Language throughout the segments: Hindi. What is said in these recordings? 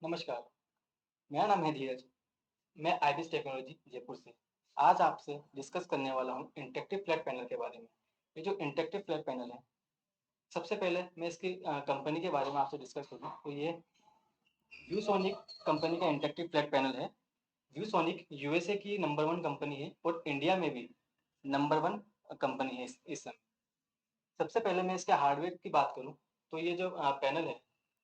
नमस्कार, मेरा नाम है धीरज। मैं आईबीएस टेक्नोलॉजी जयपुर से आज आपसे डिस्कस करने वाला हूँ इंटरेक्टिव फ्लैट पैनल के बारे में। ये जो इंटरेक्टिव फ्लैट पैनल है, सबसे पहले मैं इसकी कंपनी के बारे में आपसे डिस्कस करूँ तो ये व्यूसोनिक कंपनी का इंटरेक्टिव फ्लैट पैनल है। व्यूसोनिक यूएसए की नंबर 1 कंपनी है और इंडिया में भी नंबर 1 कंपनी है इस समय। सबसे पहले मैं इसके हार्डवेयर की बात करूँ तो ये जो पैनल है,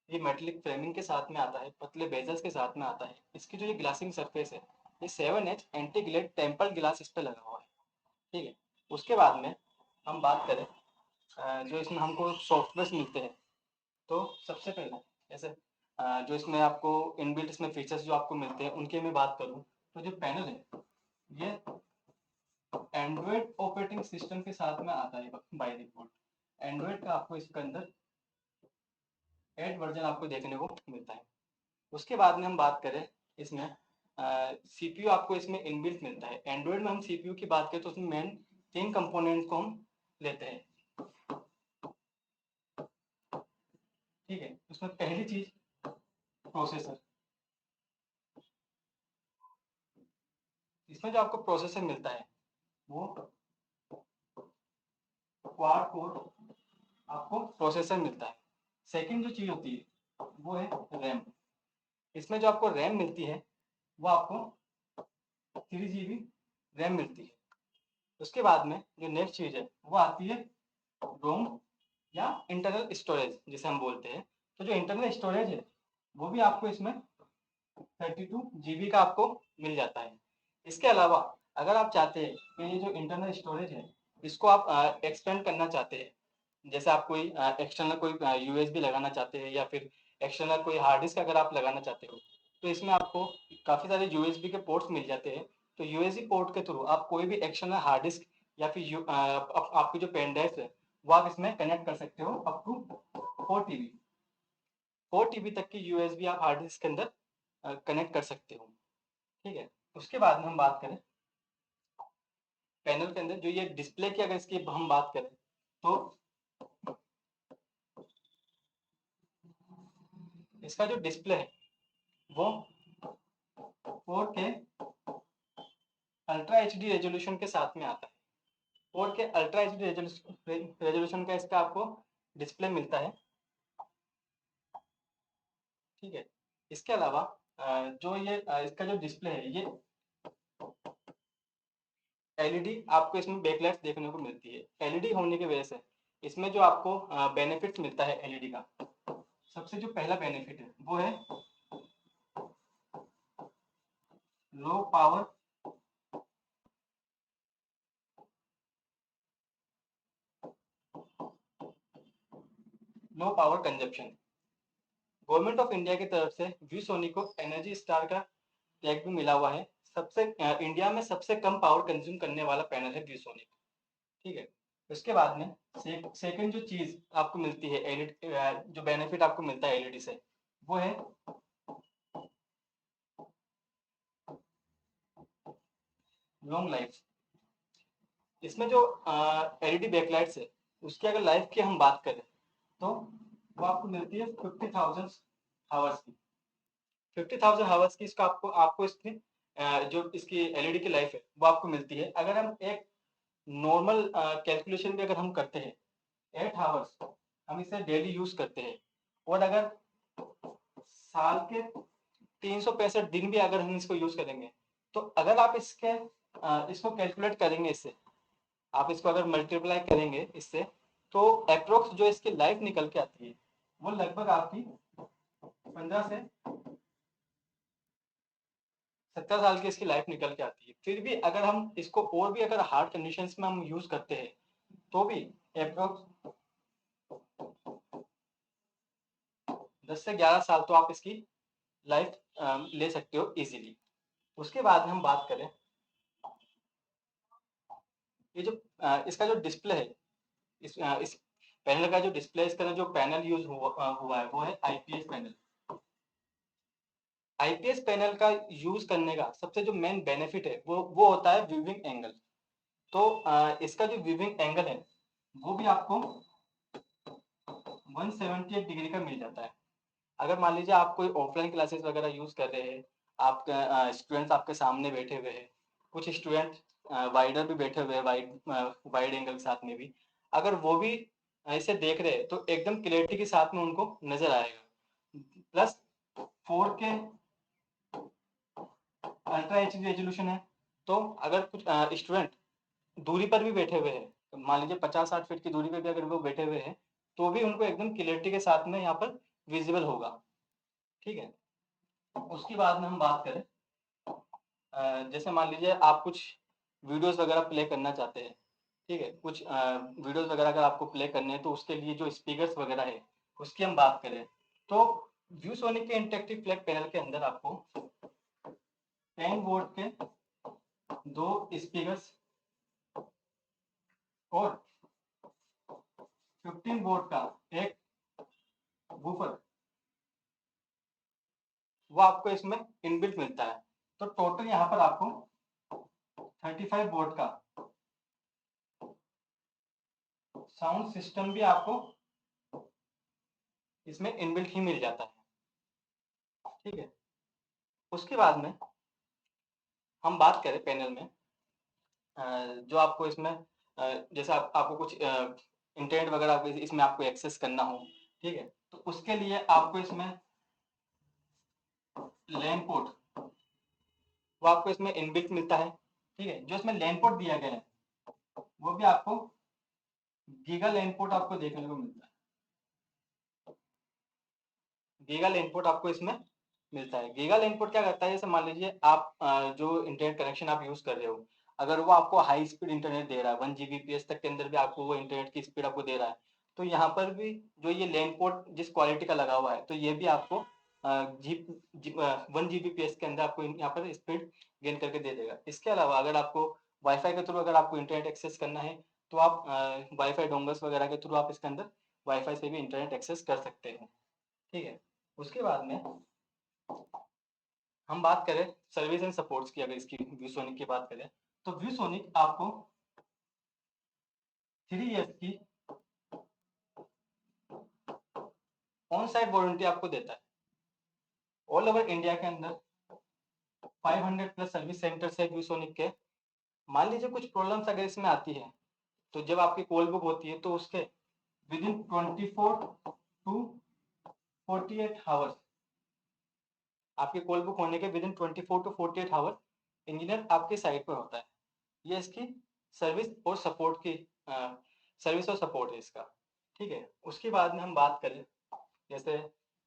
ये मेटेलिक फ्रेमिंग के साथ में आता है, पतले बेजल्स के साथ में आता है। इसकी जो ये ग्लासिंग सरफेस है, ये 7H anti Glade tempered glass इस पे लगा हुआ है। ठीक है। उसके बाद में हम बात करें जो इसमें हमको सॉफ्टवेयर मिलते हैं, तो सबसे पहले जैसे जो इसमें आपको इनबिल्ट इसमें फीचर्स जो आपको मिलते हैं उनकी मैं बात करूँ तो जो पैनल है ये एंड्रॉयड ऑपरेटिंग सिस्टम के साथ में आता है बाय डिफॉल्ट। एंड्रॉयड का आपको इसके अंदर 8 वर्जन आपको देखने को मिलता है। उसके बाद में हम बात करें इसमें सीपीयू आपको इसमें इनबिल्ट मिलता है। एंड्रॉयड में हम सीपीयू की बात करें तो उसमें मेन 3 कंपोनेंट्स को हम लेते हैं। ठीक है। उसमें पहली चीज प्रोसेसर। इसमें जो आपको प्रोसेसर मिलता है वो क्वाड कोर आपको प्रोसेसर मिलता है। सेकंड जो चीज होती है वो है रैम। इसमें जो आपको रैम मिलती है वो आपको 3 GB रैम मिलती है। उसके बाद में जो नेक्स्ट चीज है वो आती है रोम या इंटरनल स्टोरेज जिसे हम बोलते हैं। तो जो इंटरनल स्टोरेज है वो भी आपको इसमें 32 GB का आपको मिल जाता है। इसके अलावा अगर आप चाहते हैं कि ये जो इंटरनल स्टोरेज है इसको आप एक्सपेंड करना चाहते हैं, जैसे आप कोई एक्सटर्नल कोई यूएसबी लगाना चाहते हैं या फिर एक्सटर्नल कोई हार्ड डिस्क अगर आप लगाना चाहते हो, तो इसमें आपको काफ़ी सारे यूएसबी के पोर्ट्स मिल जाते हैं। तो यूएसबी पोर्ट के थ्रू आप कोई भी एक्सटर्नल हार्ड डिस्क या फिर आपकी जो पेन ड्राइव है वो आप इसमें कनेक्ट कर सकते हो अप टू 4 TB। 4 TB तक की यूएसबी आप हार्ड डिस्क के अंदर कनेक्ट कर सकते हो। ठीक है। उसके बाद में हम बात करें पैनल के अंदर जो ये डिस्प्ले की, अगर इसकी हम बात करें तो इसका जो डिस्प्ले है वो 4K अल्ट्रा एचडी रेजोल्यूशन के साथ में आता है। 4K अल्ट्रा एचडी रेजोल्यूशन का इसका आपको डिस्प्ले मिलता है। ठीक है। इसके अलावा जो ये इसका जो डिस्प्ले है ये एलईडी आपको इसमें बैकलाइट देखने को मिलती है। एलईडी होने की वजह से इसमें जो आपको बेनिफिट्स मिलता है एलईडी का, सबसे जो पहला बेनिफिट है वो है low power consumption. Government of India की तरफ से व्यूसोनिक को एनर्जी स्टार का टैग भी मिला हुआ है। सबसे इंडिया में सबसे कम पावर कंज्यूम करने वाला पैनल है व्यूसोनिक। ठीक है। उसके बाद में सेकंड जो चीज आपको मिलती है एलईडी, जो बेनिफिट आपको मिलता है एलईडी से वो है लॉन्ग लाइफ। इसमें जो एलईडी बैकलाइट्स है उसकी अगर लाइफ की हम बात करें तो वो आपको मिलती है 50,000 आवर्स की। 50,000 आवर्स की इसका आपको आपको इसकी जो इसकी एलईडी की लाइफ है वो आपको मिलती है। अगर हम एक नॉर्मल कैलकुलेशन भी अगर हम करते हैं 8 आवर्स हम इसे डेली यूज करते हैं, और अगर साल के 365 दिन भी अगर हम इसको यूज करेंगे, तो अगर आप इसको कैलकुलेट करेंगे, इससे आप इसको अगर मल्टीप्लाई करेंगे इससे, तो अप्रोक्स जो इसकी लाइफ निकल के आती है वो लगभग आपकी 15 से 17 साल की इसकी लाइफ निकल के आती है। फिर भी अगर हम इसको और भी अगर हार्ड कंडीशंस में हम यूज करते हैं तो भी अप्रोक्स 10 से 11 साल तो आप इसकी लाइफ ले सकते हो इजीली। उसके बाद हम बात करें ये जो इसका जो डिस्प्ले है, इस पैनल का जो डिस्प्ले, इसका जो पैनल यूज हुआ है वो है आईपीएस पैनल। आईपीएस पैनल का यूज करने का सबसे जो मेन बेनिफिट है वो होता है व्यूविंग एंगल। तो इसका जो व्यूविंग एंगल है वो भी आपको 178 डिग्री का मिल जाता है। अगर मान लीजिए आप कोई ऑफलाइन क्लासेस वगैरह यूज़ कर रहे हैं, आपके स्टूडेंट्स आपके सामने बैठे हुए हैं, कुछ स्टूडेंट वाइडर भी बैठे हुए हैं, वाइड एंगल के साथ में भी, अगर वो भी ऐसे देख रहे हैं तो एकदम क्लियरिटी के साथ में उनको नजर आएगा। Plus 4K ultra HD resolution है। तो अगर कुछ स्टूडेंट दूरी पर भी बैठे हुए हैं, मान लीजिए 50-60 फीट की दूरी पे भी अगर वो बैठे हुए हैं, तो भी उनको एकदम क्लियरिटी के साथ में यहाँ पर विजिबल होगा। ठीक है। उसके बाद में हम बात करें, जैसे मान लीजिए आप कुछ वीडियोस वगैरह प्ले करना चाहते हैं, ठीक है, कुछ वीडियोस वगैरह अगर आपको प्ले करने हैं तो उसके लिए जो स्पीकर्स वगैरह है उसकी हम बात करें, तो व्यूसोनिक के इंटरेक्टिव फ्लैट पैनल के अंदर आपको 10 वोल्ट के 2 स्पीकर्स और 15 वोल्ट का एक वूफर वो आपको इसमें इनबिल्ट मिलता है। तो टोटल यहाँ पर आपको 35 वोल्ट का साउंड सिस्टम भी आपको इसमें इनबिल्ट ही मिल जाता है। ठीक है। उसके बाद में हम बात करें पैनल में, जो आपको इसमें जैसे आपको कुछ इंटरनेट वगैरह इसमें आपको एक्सेस करना हो, ठीक है, तो उसके लिए आपको इसमें लैन पोर्ट वो आपको इसमें इनबिल्ट मिलता है। ठीक है। जो इसमें लैन पोर्ट दिया गया है वो भी आपको गीगा लैन पोर्ट आपको देखने को मिलता है। गीगा इनपुट आपको इसमें मिलता है। गीगा इनपुट क्या करता है, जैसे मान लीजिए आप जो इंटरनेट कनेक्शन आप यूज कर रहे हो, अगर वो आपको हाई स्पीड इंटरनेट दे रहा है 1 Gbps तक के अंदर भी आपको वो इंटरनेट की स्पीड आपको दे रहा है, तो यहाँ पर भी जो ये लैन पोर्ट जिस क्वालिटी का लगा हुआ है तो ये भी आपको 1 Gbps के अंदर आपको यहाँ पर स्पीड गेन करके दे देगा। इसके अलावा अगर आपको वाईफाई के थ्रू अगर आपको इंटरनेट एक्सेस करना है तो आप वाईफाई डोंगल्स वगैरह के थ्रू आप इसके अंदर वाईफाई से भी इंटरनेट एक्सेस कर सकते हैं। ठीक है। उसके बाद में हम बात करें सर्विस एंड सपोर्ट्स की, अगर इसकी व्यूसोनिक की बात करें तो व्यूसोनिक आपको 3 इयर्स की ऑन साइट वारंटी आपको देता है। ऑल ओवर इंडिया के अंदर 500 प्लस सर्विस सेंटर्स है व्यूसोनिक के। मान लीजिए कुछ प्रॉब्लम्स अगर इसमें आती है तो जब आपकी कॉल बुक होती है तो उसके विद इन 24 टू 48 आवर्स, आपकी कॉल बुक होने के within 24 to 48 hours engineer आपके साइट पर होता है। ये इसकी सर्विस और सपोर्ट की सर्विस और सपोर्ट है इसका। ठीक है। उसके बाद में हम बात करें, जैसे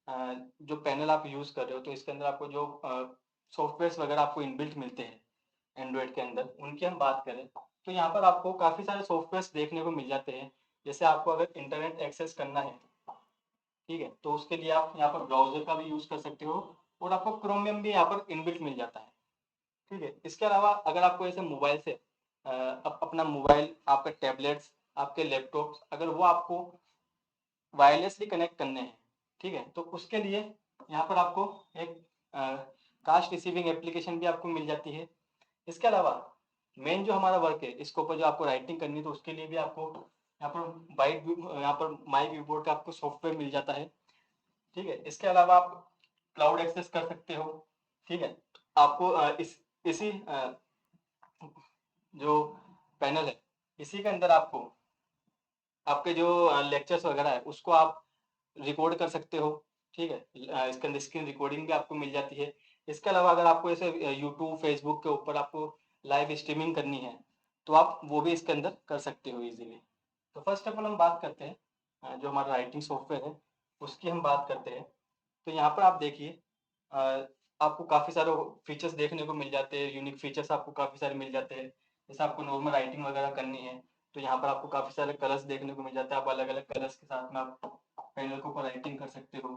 जो पैनल आप यूज कर रहे हो तो इसके अंदर आपको जो सॉफ्टवेयर वगैरह आपको इनबिल्ट मिलते हैं एंड्रॉइड के अंदर, उनकी हम बात करें तो यहाँ पर आपको काफी सारे सॉफ्टवेयर देखने को मिल जाते हैं। जैसे आपको अगर इंटरनेट एक्सेस करना है, ठीक है, तो उसके लिए आप यहाँ पर ब्राउजर का भी यूज कर सकते हो और आपको क्रोमियम भी यहाँ पर इनबिल्ट मिल जाता है। ठीक है। इसके अलावा अगर आपको ऐसे मोबाइल से अपना मोबाइल, आपके टैबलेट्स, आपके लैपटॉप अगर वो आपको वायरलेसली कनेक्ट करने हैं, ठीक है, तो उसके लिए यहाँ पर आपको एक कास्ट रिसीविंग एप्लीकेशन भी आपको मिल जाती है। इसके अलावा मेन जो हमारा वर्क है इसके ऊपर जो आपको राइटिंग करनी है तो उसके लिए भी आपको यहाँ पर यहाँ पर माई वीबोर्ड का आपको सॉफ्टवेयर मिल जाता है। ठीक है। इसके अलावा आप क्लाउड एक्सेस कर सकते हो। ठीक है। आपको इसी जो पैनल है इसी के अंदर आपको आपके जो लेक्चर्स वगैरह है उसको आप रिकॉर्ड कर सकते हो। ठीक है। इसके अंदर स्क्रीन रिकॉर्डिंग भी आपको मिल जाती है। इसके अलावा अगर आपको ऐसे यूट्यूब फेसबुक के ऊपर आपको लाइव स्ट्रीमिंग करनी है तो आप वो भी इसके अंदर कर सकते हो इजीली। तो फर्स्ट ऑफ ऑल हम बात करते हैं जो हमारा राइटिंग सॉफ्टवेयर है उसकी हम बात करते हैं। तो यहाँ पर आप देखिए आपको काफ़ी सारे फीचर्स देखने को मिल जाते हैं, यूनिक फीचर्स आपको काफ़ी सारे मिल जाते हैं। जैसे आपको नॉर्मल राइटिंग वगैरह करनी है तो यहाँ पर आपको काफ़ी सारे कलर्स देखने को मिल जाते हैं। आप अलग अलग कलर्स के साथ में आप पैनल के ऊपर राइटिंग कर सकते हो।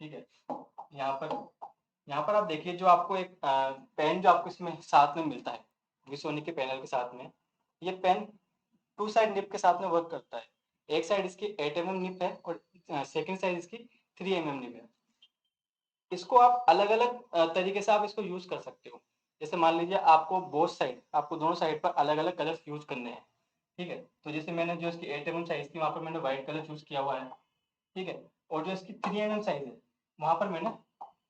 ठीक है। यहाँ पर यहाँ पर आप देखिए जो आपको एक पेन जो आपको इसमें साथ में मिलता है विसोनिक के पैनल के साथ में, ये पेन 2 साइड निप के साथ में वर्क करता है। एक साइड इसकी 8 mm निप है और सेकंड साइड इसकी 3 mm निप है। इसको आप अलग अलग तरीके से आप इसको यूज कर सकते हो। जैसे मान लीजिए आपको बोथ साइड, आपको दोनों साइड पर अलग अलग कलर्स यूज करने हैं। ठीक है। तो जैसे मैंने जो इसकी 8 mm साइज की वहां पर मैंने व्हाइट कलर चूज किया हुआ है। ठीक है। और जो इसकी 3 mm साइज है वहां पर मैंने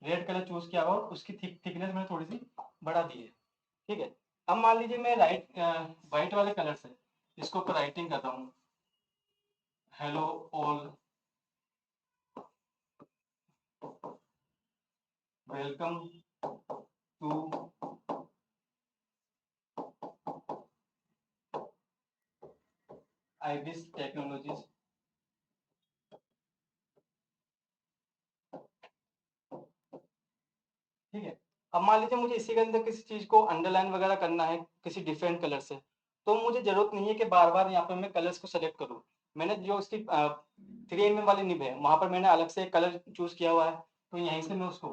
रेड कलर चूज किया हुआ और उसकी थिकनेस मैंने थोड़ी सी बढ़ा दी है। ठीक है। अब मान लीजिए मैं व्हाइट वाले कलर से इसको ऊपर राइटिंग करता हूँ, hello all, welcome to IBS technologies. ठीक है। अब मान लीजिए मुझे इसी के अंदर किसी चीज को अंडरलाइन वगैरह करना है किसी डिफरेंट कलर से, तो मुझे जरूरत नहीं है कि बार बार यहाँ पर मैं कलर्स को सेलेक्ट करूँ। मैंने जो उसकी 3 mm वाली निब है वहां पर मैंने अलग से एक कलर चूज किया हुआ है, तो यहीं से मैं उसको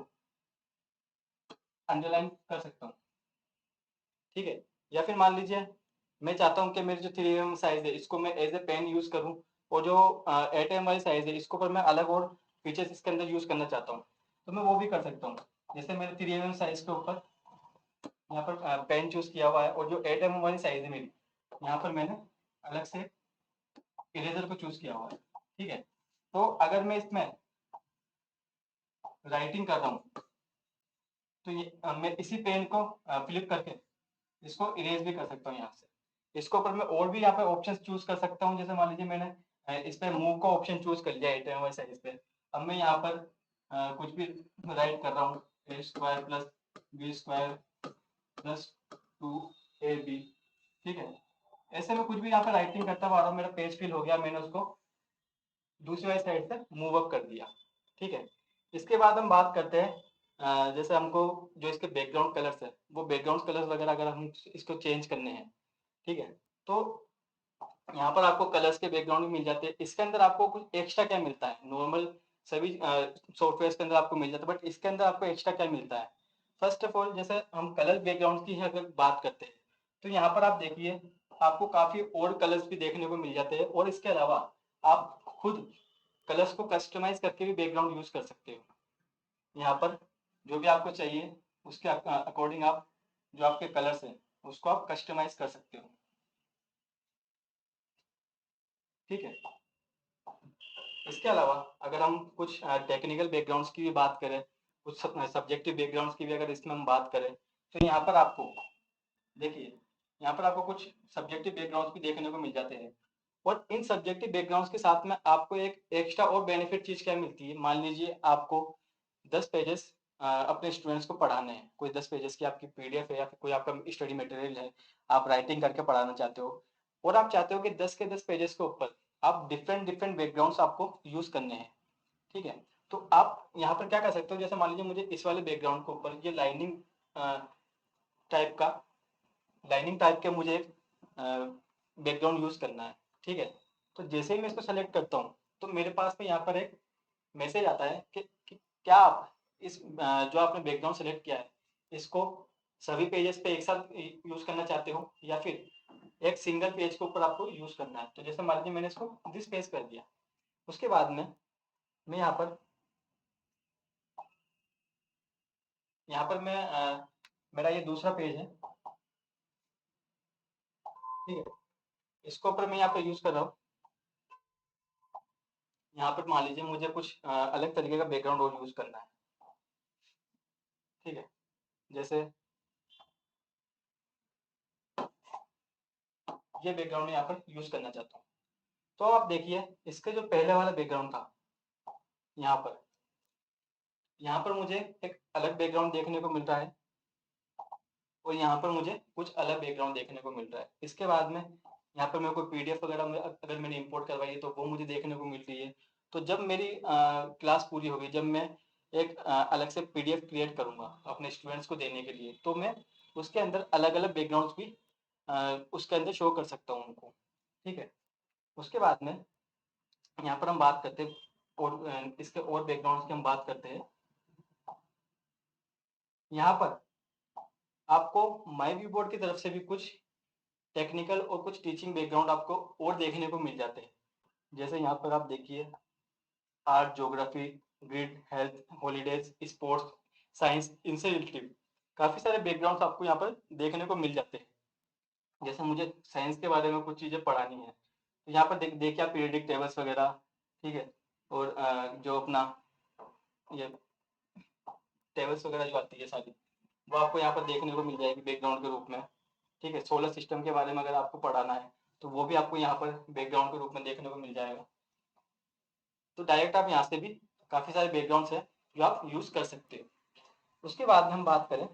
अंडरलाइन कर सकता हूँ। ठीक है। या फिर मान लीजिए मैं चाहता हूँ कि मेरी जो 3 mm साइज है इसको मैं एज ए पेन यूज करूँ, और जो 8 mm वाली साइज है इसको पर मैं अलग और फीचर्स इसके अंदर यूज करना चाहता हूँ, तो मैं वो भी कर सकता हूँ। जैसे मेरे 3 mm साइज के ऊपर यहाँ पर पेन चूज किया हुआ है, और जो 8 mm वाली साइज है मेरी यहाँ पर मैंने अलग से इरेजर को चूज किया हुआ है। ठीक है। तो अगर मैं इसमें राइटिंग कर रहा हूँ तो मैं इसी पेन को फ्लिप करके इसको इरेज भी कर सकता हूँ यहाँ से। इसके ऊपर मैं और भी यहाँ पे ऑप्शन चूज कर सकता हूँ। जैसे मान लीजिए मैंने इस पे मूव का ऑप्शन चूज कर लिया 8 mm वाली साइज पे। अब मैं यहाँ पर कुछ भी राइट कर रहा हूँ, A square plus B square plus 2ab। ठीक है। ऐसे में कुछ भी यहाँ पे राइटिंग करता हुआ आ रहा हूँ, मेरा पेज फिल हो गया, मैंने उसको दूसरी वाली साइड से मूव अप कर दिया। ठीक है। इसके बाद हम बात करते हैं जैसे हमको जो इसके बैकग्राउंड कलर्स है वो बैकग्राउंड कलर्स वगैरह अगर हम इसको चेंज करने हैं, ठीक है, तो यहाँ पर आपको कलर्स के बैकग्राउंड भी मिल जाते हैं। इसके अंदर आपको कुछ एक्स्ट्रा क्या मिलता है, नॉर्मल सभी सॉफ्टवेयर के अंदर आपको मिल जाता है, बट इसके अंदर आपको एक्स्ट्रा क्या मिलता है। फर्स्ट ऑफ ऑल जैसे हम कलर बैकग्राउंड की अगर बात करते हैं तो यहाँ पर आप देखिए आपको काफी और कलर्स भी देखने को मिल जाते हैं, और इसके अलावा आप खुद कलर्स को कस्टमाइज करके भी बैकग्राउंड यूज कर सकते हो। यहाँ पर जो भी आपको चाहिए उसके अकॉर्डिंग आप जो आपके कलर्स हैं उसको आप कस्टमाइज कर सकते हो। ठीक है। इसके अलावा अगर हम कुछ टेक्निकल बैकग्राउंड्स की भी बात करें, कुछ सब्जेक्टिव बैकग्राउंड्स की भी अगर इसमें हम बात करें, तो यहाँ पर आपको देखिए यहाँ पर आपको कुछ सब्जेक्टिव बैकग्राउंड्स भी देखने को मिल जाते हैं। और इन सब्जेक्टिव बैकग्राउंड्स के साथ में आपको एक एक्स्ट्रा और बेनिफिट चीज क्या मिलती है। मान लीजिए आपको 10 पेजेस अपने स्टूडेंट्स को पढ़ाने हैं, कोई 10 पेजेस की आपकी पीडीएफ है या फिर कोई आपका स्टडी मटेरियल है, आप राइटिंग करके पढ़ाना चाहते हो, और आप चाहते हो कि 10 के 10 पेजेस के ऊपर आप डिफरेंट डिफरेंट बैकग्राउंड्स आपको यूज करने हैं। ठीक है। तो आप यहाँ पर क्या कर सकते हो, जैसे मान लीजिए मुझे इस वाले बैकग्राउंड के ऊपर ये टाइप का लाइनिंग टाइप के मुझे एक बैकग्राउंड यूज करना है। ठीक है। तो जैसे ही मैं इसको सेलेक्ट करता हूँ तो मेरे पास में यहाँ पर एक मैसेज आता है कि क्या आप जो आपने बैकग्राउंड सेलेक्ट किया है इसको सभी पेजेस पे एक साथ यूज करना चाहते हो या फिर एक सिंगल पेज के ऊपर आपको यूज करना है। तो जैसे मान लीजिए मैंने इसको दिस पेज कर दिया, उसके बाद में मैं यहाँ पर मैं मेरा ये दूसरा पेज है। ठीक है। इसके ऊपर मैं यहाँ पे यूज कर रहा हूँ। यहाँ पर मान लीजिए मुझे कुछ अलग तरीके का बैकग्राउंड और यूज करना है। ठीक है। जैसे ये बैकग्राउंड यहाँ पर यूज करना चाहता हूँ। तो आप देखिए इसके जो पहले वाला बैकग्राउंड था यहाँ पर, यहाँ पर मुझे एक अलग बैकग्राउंड देखने को मिल रहा है, और यहाँ पर मुझे कुछ अलग बैकग्राउंड देखने को मिल रहा है। इसके बाद में यहाँ पर मेरे को पीडीएफ वगैरह अगर मैंने इंपोर्ट करवाई है तो वो मुझे देखने को मिल रही है। तो जब मेरी क्लास पूरी होगी, जब मैं एक अलग से पीडीएफ क्रिएट करूंगा अपने स्टूडेंट्स को देने के लिए, तो मैं उसके अंदर अलग अलग बैकग्राउंड्स भी उसके अंदर शो कर सकता हूँ उनको। ठीक है। उसके बाद में यहाँ पर हम बात करते हैं और इसके और बैकग्राउंड्स की हम बात करते हैं। यहाँ पर आपको माई व्यू बोर्ड की तरफ से भी कुछ टेक्निकल और कुछ टीचिंग बैकग्राउंड आपको और देखने को मिल जाते हैं। जैसे यहाँ पर आप देखिए art, geography, grid, health, holidays, sports, science, इनसे रिलेटेड काफी सारे बैकग्राउंड्स आपको यहाँ पर देखने को मिल जाते हैं। जैसे मुझे साइंस के बारे में कुछ चीजें पढ़ानी है तो यहाँ पर देखिए आप पीरियडिक टेबल्स वगैरह। ठीक है। और जो अपना ये टेबल्स वगैरह जो आती है सारी, वो आपको यहाँ पर देखने को मिल जाएगी बैकग्राउंड के रूप में। ठीक है, सोलर सिस्टम के बारे में अगर आपको पढ़ाना है तो वो भी आपको यहाँ पर बैकग्राउंड के रूप में देखने को मिल जाएगा। तो डायरेक्ट आप यहाँ से भी काफ़ी सारे बैकग्राउंड्स हैं जो आप यूज़ कर सकते हो। उसके बाद में हम बात करें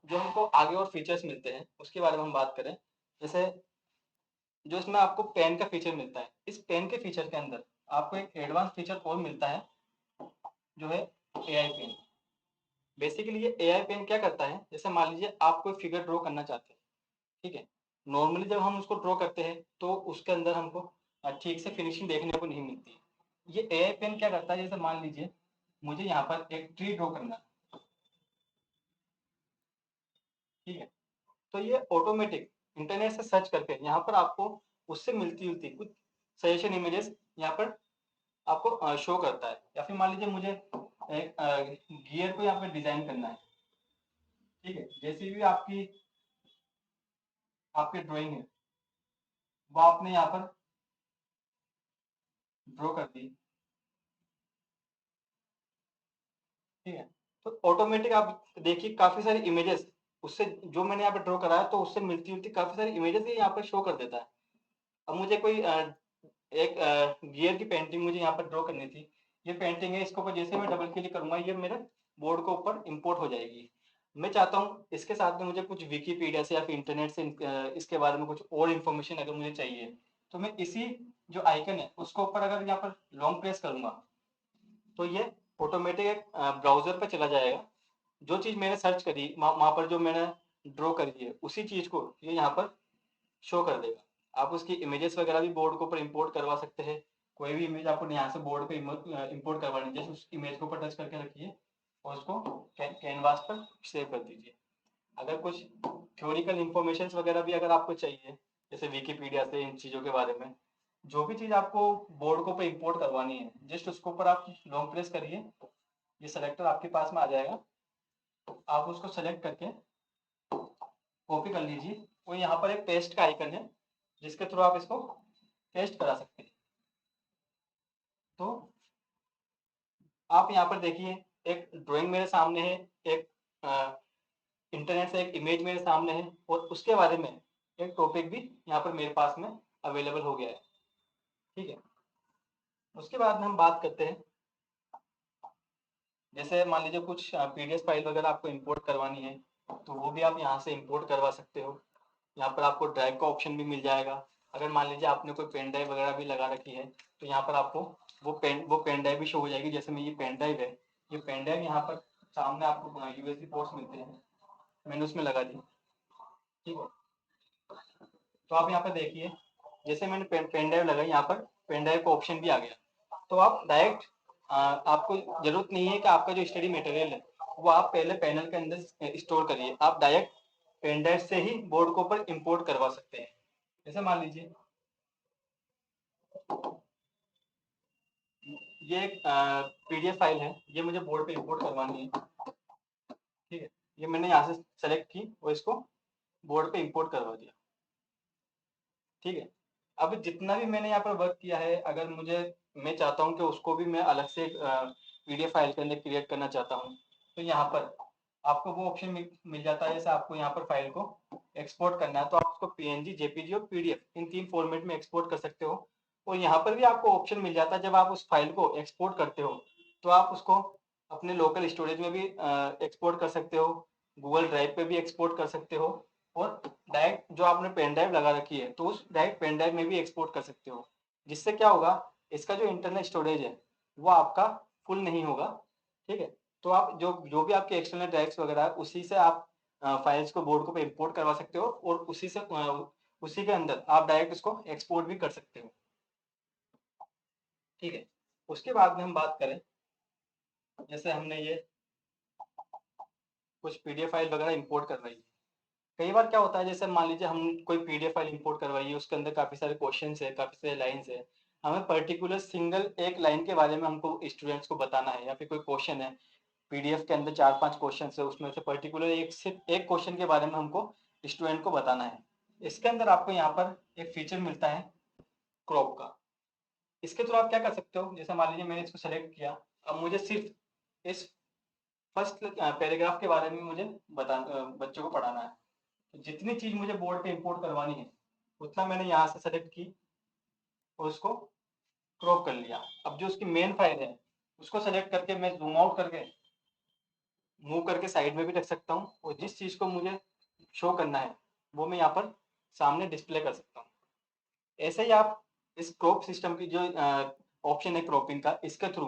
जो हमको आगे और फीचर्स मिलते हैं उसके बारे में हम बात करें। जैसे जो इसमें आपको पेन का फीचर मिलता है, इस पेन के फीचर के अंदर आपको एक एडवांस फीचर और मिलता है जो है एआई पेन। बेसिकली ये एआई पेन क्या करता है, जैसे मान लीजिए आप कोई फिगर ड्रॉ करना चाहते हैं, ठीक है। नॉर्मली जब हम उसको ड्रॉ करते हैं तो उसके अंदर हमको ठीक से फिनिशिंग देखने को नहीं मिलती है। ये एआई पेन क्या करता है, जैसे मान लीजिए मुझे यहाँ पर एक ट्री ड्रॉ करना है, ठीक है। तो ये ऑटोमेटिक इंटरनेट से सर्च करके यहाँ पर आपको उससे मिलती जुलती कुछ सजेशन इमेजेस यहाँ पर आपको शो करता है। या फिर मान लीजिए मुझे एक गियर को यहाँ पर डिजाइन करना है, ठीक है। जैसी भी आपकी आपकी ड्राइंग है वो आपने यहाँ पर ड्रॉ कर दी, ठीक है। तो ऑटोमेटिक आप देखिए काफी सारी इमेजेस उससे जो मैंने यहाँ पे ड्रॉ करा है तो उससे मिलती जुलती काफी सारी इमेजेस ये यहाँ पर शो कर देता है। अब मुझे कोई एक गियर की पेंटिंग मुझे यहाँ पर ड्रॉ करनी थी, ये पेंटिंग है, इसके ऊपर जैसे मैं डबल क्लिक करूंगा ये मेरे बोर्ड के ऊपर इंपोर्ट हो जाएगी। मैं चाहता हूँ इसके साथ में मुझे कुछ विकीपीडिया से या फिर इंटरनेट से इसके बारे में कुछ और इन्फॉर्मेशन अगर मुझे चाहिए तो मैं इसी जो आइकन है उसके ऊपर अगर यहाँ पर लॉन्ग प्रेस करूंगा तो ये ऑटोमेटिक एक ब्राउजर पे चला जाएगा। जो चीज मैंने सर्च करी वहां पर जो मैंने ड्रॉ करी है उसी चीज को ये यहाँ पर शो कर देगा। आप उसकी इमेजेस वगैरह भी बोर्ड के ऊपर इंपोर्ट करवा सकते हैं। कोई भी इमेज आपको यहाँ से बोर्ड पे इंपोर्ट करवानी है, जैसे उस इमेज के ऊपर टच करके रखिए और उसको कैनवास पर सेव कर दीजिए। अगर कुछ थ्योरिकल इंफॉर्मेशन वगैरह भी अगर आपको चाहिए जैसे विकीपीडिया से इन चीज़ों के बारे में, जो भी चीज़ आपको बोर्ड के ऊपर इंपोर्ट करवानी है जस्ट उसके ऊपर आप लॉन्ग प्रेस करिए, ये सेलेक्टर आपके पास में आ जाएगा। आप उसको सेलेक्ट करके कॉपी कर लीजिए और यहाँ पर एक पेस्ट का आइकन है जिसके थ्रू आप इसको पेस्ट करा सकते हैं। तो आप यहाँ पर देखिए एक ड्राइंग मेरे सामने है, एक इंटरनेट से एक इमेज मेरे सामने है और उसके बारे में एक टॉपिक भी यहाँ पर मेरे पास में अवेलेबल हो गया है, ठीक है। उसके बाद में हम बात करते हैं जैसे मान लीजिए कुछ पीडीएफ फाइल वगैरह आपको इंपोर्ट करवानी है तो वो भी आप यहाँ से इंपोर्ट करवा सकते हो। यहाँ पर आपको ड्राइव का ऑप्शन भी मिल जाएगा। अगर मान लीजिए आपने कोई पेन ड्राइव वगैरह भी लगा रखी है तो यहाँ पर आपको वो पेन ड्राइव भी शो हो जाएगी। जैसे में ये पेन ड्राइव है, ये पेन ड्राइव यहाँ पर सामने आपको यूएसबी पोर्ट्स मिलते हैं, मैंने उसमें लगा दी, ठीक है। तो आप यहाँ पर देखिए जैसे मैंने पेन ड्राइव लगाई यहाँ पर पेन ड्राइव का ऑप्शन भी आ गया। तो आप डायरेक्ट आपको जरूरत नहीं है कि आपका जो स्टडी मटेरियल है वो आप पहले पैनल के अंदर स्टोर करिए, आप डायरेक्ट पेन ड्राइव से ही बोर्ड के ऊपर इंपोर्ट करवा सकते हैं। जैसे मान लीजिए ये एक पीडीएफ फाइल है, ये मुझे बोर्ड पे इंपोर्ट करवानी है, ठीक है। ये मैंने यहाँ से सेलेक्ट की और इसको बोर्ड पे इंपोर्ट करवा दिया, ठीक है। अब जितना भी मैंने यहाँ पर वर्क किया है अगर मुझे मैं चाहता हूँ कि उसको भी मैं अलग से पीडीएफ फाइल के अंदर क्रिएट करना चाहता हूँ तो यहाँ पर आपको वो ऑप्शन मिल जाता है। जैसे आपको यहाँ पर फाइल को एक्सपोर्ट करना है तो आप उसको पीएनजी जेपीजी और पीडीएफ इन 3 फॉर्मेट में एक्सपोर्ट कर सकते हो। और यहाँ पर भी आपको ऑप्शन मिल जाता है जब आप उस फाइल को एक्सपोर्ट करते हो तो आप उसको अपने लोकल स्टोरेज में भी एक्सपोर्ट कर सकते हो, गूगल ड्राइव पे भी एक्सपोर्ट कर सकते हो और डायरेक्ट जो आपने पेन ड्राइव लगा रखी है तो उस डायरेक्ट पेन ड्राइव में भी एक्सपोर्ट कर सकते हो। जिससे क्या होगा, इसका जो इंटरनल स्टोरेज है वो आपका फुल नहीं होगा, ठीक है। तो आप जो जो भी आपके एक्सटर्नल ड्राइव्स वगैरह है उसी से आप फाइल्स को बोर्ड को पे इंपोर्ट करवा सकते हो और उसी से उसी के अंदर आप डायरेक्ट इसको एक्सपोर्ट भी कर सकते हो, ठीक है। उसके बाद में हम बात करें जैसे हमने ये कुछ पीडीएफ फाइल वगैरह इंपोर्ट करवाई है। कई बार क्या होता है जैसे मान लीजिए हम कोई पीडीएफ फाइल इंपोर्ट करवाई है, उसके अंदर काफी सारे क्वेश्चंस है, काफी सारे लाइंस है, हमें पर्टिकुलर सिंगल एक लाइन के बारे में हमको स्टूडेंट्स को बताना है या फिर कोई क्वेश्चन है पीडीएफ के अंदर 4-5 क्वेश्चन है उसमें से पर्टिकुलर एक सिर्फ एक क्वेश्चन के बारे में हमको स्टूडेंट को बताना है। इसके अंदर आपको यहाँ पर एक फीचर मिलता है क्रॉप का। इसके थ्रू आप क्या कर सकते हो, जैसे मान लीजिए मैंने इसको सेलेक्ट किया, अब मुझे सिर्फ इस फर्स्ट पैराग्राफ के बारे में मुझे बच्चों को पढ़ाना है। तो जितनी चीज मुझे बोर्ड पे इंपोर्ट करवानी है उतना मैंने यहाँ से सेलेक्ट की और उसको क्रॉप कर लिया। अब जो उसकी मेन फाइल है उसको सेलेक्ट करके मैं जूम आउट करके मूव करके साइड में भी रख सकता हूँ, और जिस चीज को मुझे शो करना है वो मैं यहाँ पर सामने डिस्प्ले कर सकता हूँ। ऐसे ही आप इस क्रॉप सिस्टम की जो ऑप्शन है क्रॉपिंग का, इसके थ्रू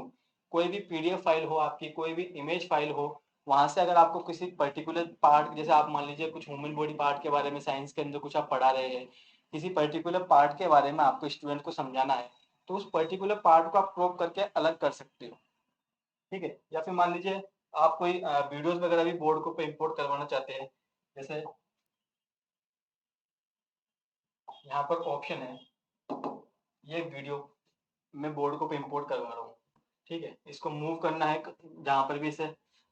कोई भी पीडीएफ फाइल हो आपकी, कोई भी इमेज फाइल हो, वहां से अगर आपको किसी पर्टिकुलर पार्ट, जैसे आप मान लीजिए कुछ ह्यूमन बॉडी पार्ट के बारे में साइंस के अंदर कुछ आप पढ़ा रहे हैं, किसी पर्टिकुलर पार्ट के बारे में आपको स्टूडेंट को समझाना है, तो उस पर्टिकुलर पार्ट को आप क्रॉप करके अलग कर सकते हो। ठीक है, या फिर मान लीजिए आप कोई वीडियोस वगैरह भी बोर्ड को पे इंपोर्ट करवाना चाहते हैं, जैसे यहाँ पर ऑप्शन है, ये वीडियो मैं बोर्ड को पे इंपोर्ट करवा रहा हूँ। ठीक है, इसको मूव करना है, जहाँ पर भी इसे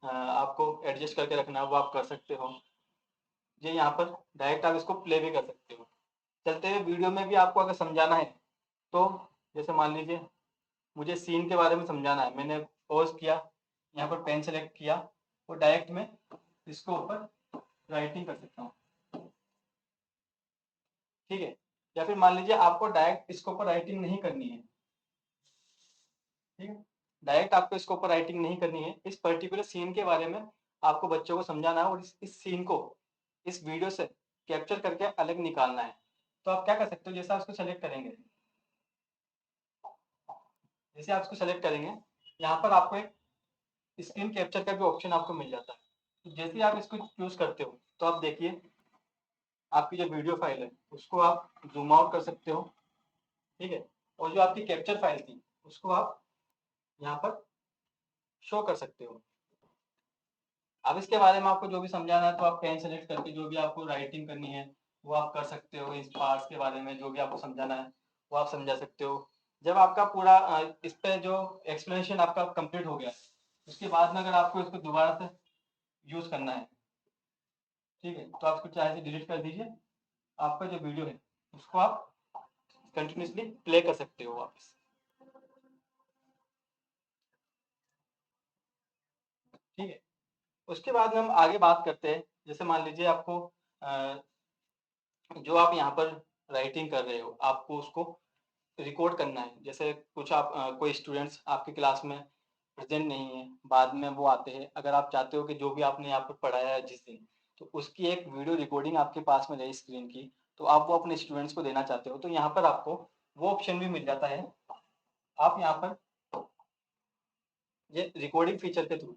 आपको एडजस्ट करके रखना है वो आप कर सकते हो। ये यहाँ पर डायरेक्ट आप इसको प्ले भी कर सकते हो। चलते हुए वीडियो में भी आपको अगर समझाना है तो जैसे मान लीजिए मुझे सीन के बारे में समझाना है, मैंने पॉज किया, यहाँ पर पेन सेलेक्ट किया और डायरेक्ट में इसको ऊपर राइटिंग कर सकता हूँ। ठीक है, या फिर मान लीजिए आपको डायरेक्ट इसके ऊपर राइटिंग नहीं करनी है। ठीक है, डायरेक्ट आपको इसके ऊपर राइटिंग नहीं करनी है, इस पर्टिकुलर सीन के बारे में आपको बच्चों को समझाना है और इस सीन को इस वीडियो से कैप्चर करके अलग निकालना है। तो आप क्या कर सकते हो, जैसे आप इसको सेलेक्ट करेंगे, जैसे आप इसको सेलेक्ट करेंगे यहाँ पर आपको एक स्क्रीन कैप्चर का भी ऑप्शन आपको मिल जाता है। तो जैसे ही आप इसको चूज करते हो तो आप देखिए आपकी जो वीडियो फाइल है उसको आप जूम आउट कर सकते हो। ठीक है, और जो आपकी कैप्चर फाइल थी उसको आप यहाँ पर शो कर सकते हो। अब इसके बारे में आपको जो भी समझाना है तो आप पेन सेलेक्ट करके जो भी आपको राइटिंग करनी है वो आप कर सकते हो। इस पार्ट्स के बारे में जो भी आपको समझाना है वो आप समझा सकते हो। जब आपका पूरा इस पे जो एक्सप्लेनेशन आपका कंप्लीट हो गया उसके बाद में अगर आपको इसको दोबारा से यूज करना है, ठीक है, तो आप इसको चाहे से डिलीट कर दीजिए, आपका जो वीडियो है उसको आप कंटिन्यूसली प्ले कर सकते हो वापस। ठीक है, उसके बाद में हम आगे बात करते हैं। जैसे मान लीजिए आपको जो आप यहाँ पर राइटिंग कर रहे हो आपको उसको रिकॉर्ड करना है। जैसे कुछ आप कोई स्टूडेंट्स आपकी क्लास में प्रेजेंट नहीं है, बाद में वो आते हैं, अगर आप चाहते हो कि जो भी आपने यहाँ पर पढ़ाया है जिस दिन, तो उसकी एक वीडियो रिकॉर्डिंग आपके पास में रहे स्क्रीन की, तो आप वो अपने स्टूडेंट्स को देना चाहते हो, तो यहाँ पर आपको वो ऑप्शन भी मिल जाता है। आप यहाँ पर ये रिकॉर्डिंग फीचर के थ्रू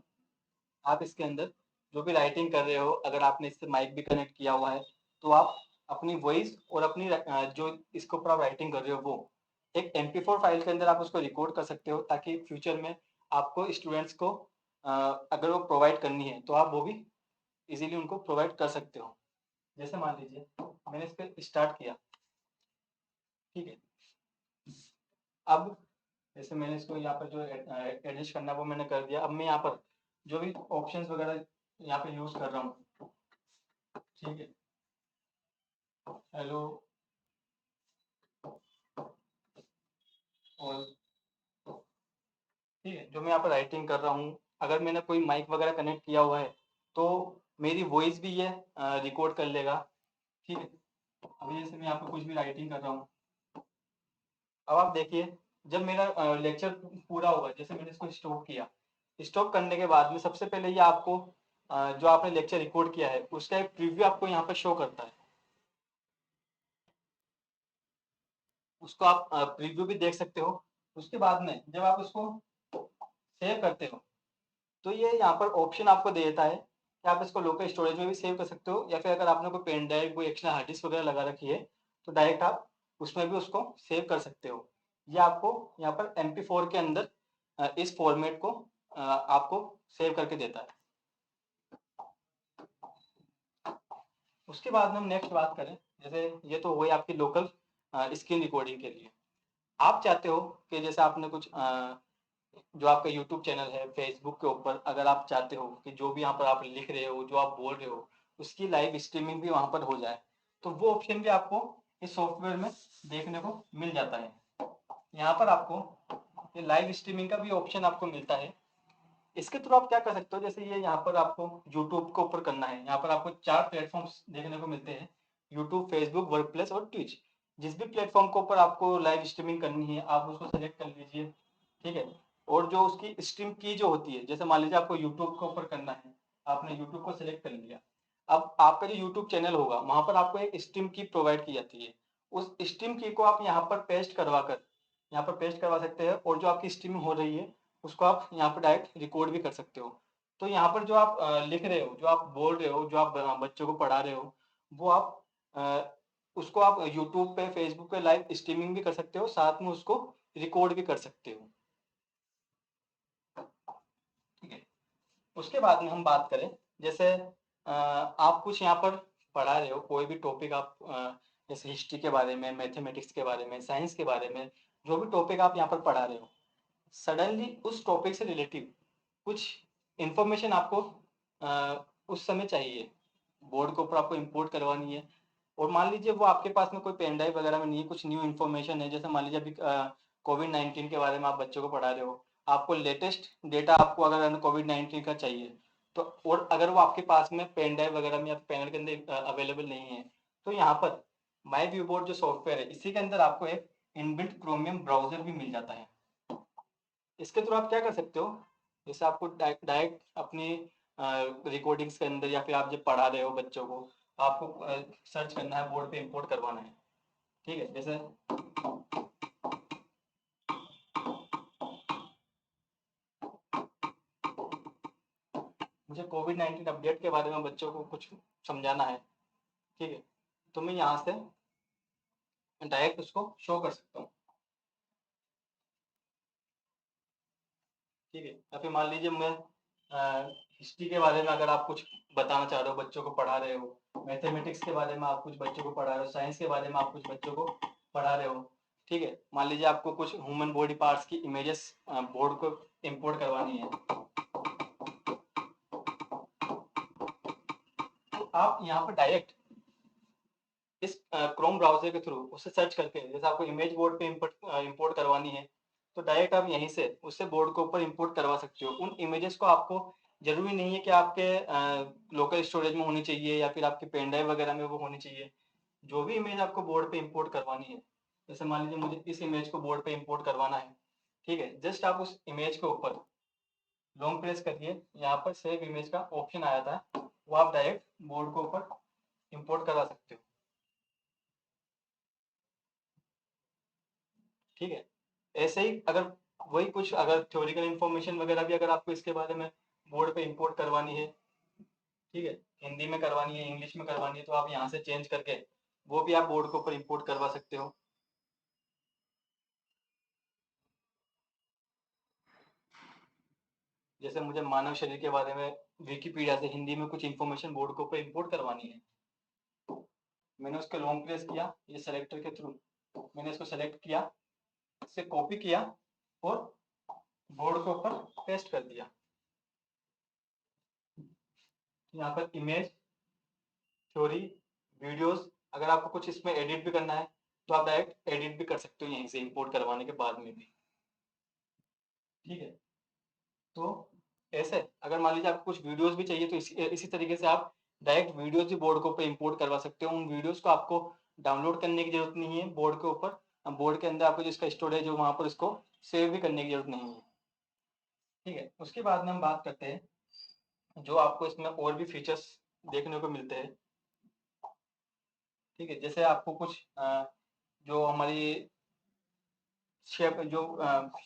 आप इसके अंदर जो भी राइटिंग कर रहे हो, अगर आपने इससे माइक भी कनेक्ट किया हुआ है, तो आप अपनी वॉइस और अपनी जो इसके ऊपर आप राइटिंग कर रहे हो वो एक MP4 फाइल के अंदर आप उसको रिकॉर्ड कर सकते हो, ताकि फ्यूचर में आपको स्टूडेंट्स को अगर वो प्रोवाइड करनी है तो आप वो भी इजीली उनको प्रोवाइड कर सकते हो। जैसे मान लीजिए मैंने इस पर स्टार्ट किया। ठीक है, अब जैसे मैंने इसको यहाँ पर जो एडजस्ट करना है वो मैंने कर दिया। अब मैं यहाँ पर जो भी ऑप्शंस वगैरह यहाँ पे यूज कर रहा हूँ, ठीक है, हेलो और ठीक है, जो मैं यहाँ पर राइटिंग कर रहा हूँ, अगर मैंने कोई माइक वगैरह कनेक्ट किया हुआ है तो मेरी वॉइस भी ये रिकॉर्ड कर लेगा। ठीक है, अभी जैसे मैं यहाँ पर कुछ भी राइटिंग कर रहा हूँ, अब आप देखिए जब मेरा लेक्चर पूरा होगा, जैसे मैंने इसको स्टॉप किया, स्टॉप करने के बाद में सबसे पहले ये आपको जो आपने लेक्चर रिकॉर्ड किया है उसका एक प्रीव्यू आपको यहाँ पर शो करता है। उसको आप प्रीव्यू भी देख सकते हो। उसके बाद में जब आप उसको सेव करते हो तो ये यहाँ पर ऑप्शन आपको दे देता है कि आप इसको लोकल स्टोरेज में भी सेव कर सकते हो, या फिर अगर आपने कोई पेन ड्राइव कोई एक्स्ट्रा हार्ड डिस्क वगैरह लगा रखी है तो डायरेक्ट आप उसमें भी उसको सेव कर सकते हो। ये आपको यहाँ पर MP4 के अंदर इस फॉर्मेट को आपको सेव करके देता है। उसके बाद में हम नेक्स्ट बात करें, जैसे ये तो हुई आपकी लोकल स्क्रीन रिकॉर्डिंग के लिए। आप चाहते हो कि जैसे आपने कुछ जो आपका यूट्यूब चैनल है फेसबुक के ऊपर, अगर आप चाहते हो कि जो भी यहाँ पर आप लिख रहे हो जो आप बोल रहे हो उसकी लाइव स्ट्रीमिंग भी वहां पर हो जाए, तो वो ऑप्शन भी आपको इस सॉफ्टवेयर में देखने को मिल जाता है। यहाँ पर आपको ये लाइव स्ट्रीमिंग का भी ऑप्शन आपको मिलता है। इसके थ्रू आप क्या कर सकते हो, जैसे ये यहाँ पर आपको यूट्यूब के ऊपर करना है, यहाँ पर आपको 4 प्लेटफॉर्म्स देखने को मिलते हैं, यूट्यूब, फेसबुक, वर्कप्लेस और ट्विच। जिस भी प्लेटफॉर्म के ऊपर आपको लाइव स्ट्रीमिंग करनी है आप उसको सेलेक्ट कर लीजिए, ठीक है। और जो उसकी स्ट्रीम की जो होती है, जैसे मान लीजिए आपको यूट्यूब के ऊपर करना है, आपने यूट्यूब को सिलेक्ट कर लिया। अब आपका जो यूट्यूब चैनल होगा वहां पर आपको एक स्ट्रीम की प्रोवाइड की जाती है। उस स्ट्रीम की को आप यहाँ पर पेस्ट करवा कर यहाँ पर पेस्ट करवा सकते हैं, और जो आपकी स्ट्रीमिंग हो रही है उसको आप यहाँ पर डायरेक्ट रिकॉर्ड भी कर सकते हो। तो यहाँ पर जो आप लिख रहे हो, जो आप बोल रहे हो, जो आप बच्चों को पढ़ा रहे हो, वो आप उसको आप यूट्यूब पे, फेसबुक पे लाइव स्ट्रीमिंग भी कर सकते हो, साथ में उसको रिकॉर्ड भी कर सकते हो, ठीक है। उसके बाद में हम बात करें, जैसे आप कुछ यहाँ पर पढ़ा रहे हो, कोई भी टॉपिक आप जैसे हिस्ट्री के बारे में, मैथमेटिक्स के बारे में, साइंस के बारे में, जो भी टॉपिक आप यहाँ पर पढ़ा रहे हो, सडनली उस टॉपिक से रिलेटिव कुछ इंफॉर्मेशन आपको उस समय चाहिए, बोर्ड के ऊपर आपको इंपोर्ट करवानी है। और मान लीजिए वो आपके पास में कोई पेन ड्राइव वगैरह में नहीं है, कुछ न्यू इन्फॉर्मेशन है, जैसे मान लीजिए अभी कोविड-19 के बारे में आप बच्चों को पढ़ा रहे हो, आपको लेटेस्ट डेटा आपको अगर कोविड-19 का चाहिए, तो और अगर वो आपके पास में पेन ड्राइव वगैरह में या पैनल के अंदर अवेलेबल नहीं है, तो यहाँ पर माई व्यू बोर्ड जो सॉफ्टवेयर है, इसी के अंदर आपको एक इनबिल्ट क्रोमियम ब्राउजर भी मिल जाता है। इसके थ्रू आप क्या कर सकते हो, जैसे आपको डायरेक्ट अपनी रिकॉर्डिंग्स के अंदर, या फिर आप जब पढ़ा रहे हो बच्चों को, आपको सर्च करना है, बोर्ड पे इंपोर्ट करवाना है, ठीक है। जैसे मुझे कोविड-19 अपडेट के बारे में बच्चों को कुछ समझाना है, ठीक है, तो मैं यहाँ से डायरेक्ट उसको शो कर सकता हूँ, ठीक है। या फिर मान लीजिए मैं हिस्ट्री के बारे में अगर आप कुछ बताना चाह रहे हो, बच्चों को पढ़ा रहे हो, मैथमेटिक्स के बारे में आप कुछ बच्चों को पढ़ा रहे हो, साइंस के बारे में आप कुछ बच्चों को पढ़ा रहे हो, ठीक है। मान लीजिए आपको कुछ ह्यूमन बॉडी पार्ट्स की इमेजेस बोर्ड को इंपोर्ट करवानी है, तो आप यहाँ पर डायरेक्ट इस क्रोम ब्राउजर के थ्रू उससे सर्च करके, जैसे आपको इमेज बोर्ड पे इंपोर्ट करवानी है, तो डायरेक्ट आप यहीं से उससे बोर्ड के ऊपर इंपोर्ट करवा सकते हो। उन इमेजेस को आपको जरूरी नहीं है कि आपके लोकल स्टोरेज में होनी चाहिए या फिर आपके पेन ड्राइव वगैरह में वो होनी चाहिए। जो भी इमेज आपको बोर्ड पे इंपोर्ट करवानी है, जैसे मान लीजिए मुझे इस इमेज को बोर्ड पे इंपोर्ट करवाना है, ठीक है, जस्ट आप उस इमेज के ऊपर लॉन्ग प्रेस करिए, यहाँ पर सेव इमेज का ऑप्शन आया था, वो आप डायरेक्ट बोर्ड के ऊपर इंपोर्ट करवा सकते हो, ठीक है। ऐसे ही अगर वही कुछ अगर थ्योरिकल इंफॉर्मेशन वगैरह भी अगर आपको इसके बारे में बोर्ड पे इंपोर्ट करवानी है, ठीक है, हिंदी में करवानी है, इंग्लिश में करवानी है, तो आप यहाँ से चेंज करके वो भी आप बोर्ड के ऊपर इंपोर्ट करवा सकते हो। जैसे मुझे मानव शरीर के बारे में विकिपीडिया से हिंदी में कुछ इंफॉर्मेशन बोर्ड के ऊपर इंपोर्ट करवानी है, मैंने उसके लॉन्ग प्रेस किया, ये सेलेक्टर के थ्रू मैंने इसको सेलेक्ट किया, इसे कॉपी किया और बोर्ड के ऊपर पेस्ट कर दिया। यहाँ पर इमेज, थ्योरी, वीडियोस, अगर आपको कुछ इसमें एडिट भी करना है तो आप डायरेक्ट एडिट भी कर सकते हो यहीं से इंपोर्ट करवाने के बाद में भी, ठीक है। तो ऐसे अगर मान लीजिए आपको कुछ वीडियोस भी चाहिए, तो इसी तरीके से आप डायरेक्ट वीडियोस भी बोर्ड के ऊपर इंपोर्ट करवा सकते हो। उन वीडियोस को आपको डाउनलोड करने की जरूरत नहीं है बोर्ड के ऊपर, बोर्ड के अंदर आपको जिसका स्टोरेज हो वहां पर इसको सेव भी करने की जरूरत नहीं है, ठीक है। उसके बाद में हम बात करते हैं जो आपको इसमें और भी फीचर्स देखने को मिलते हैं, ठीक है। जैसे आपको कुछ जो हमारी शेप जो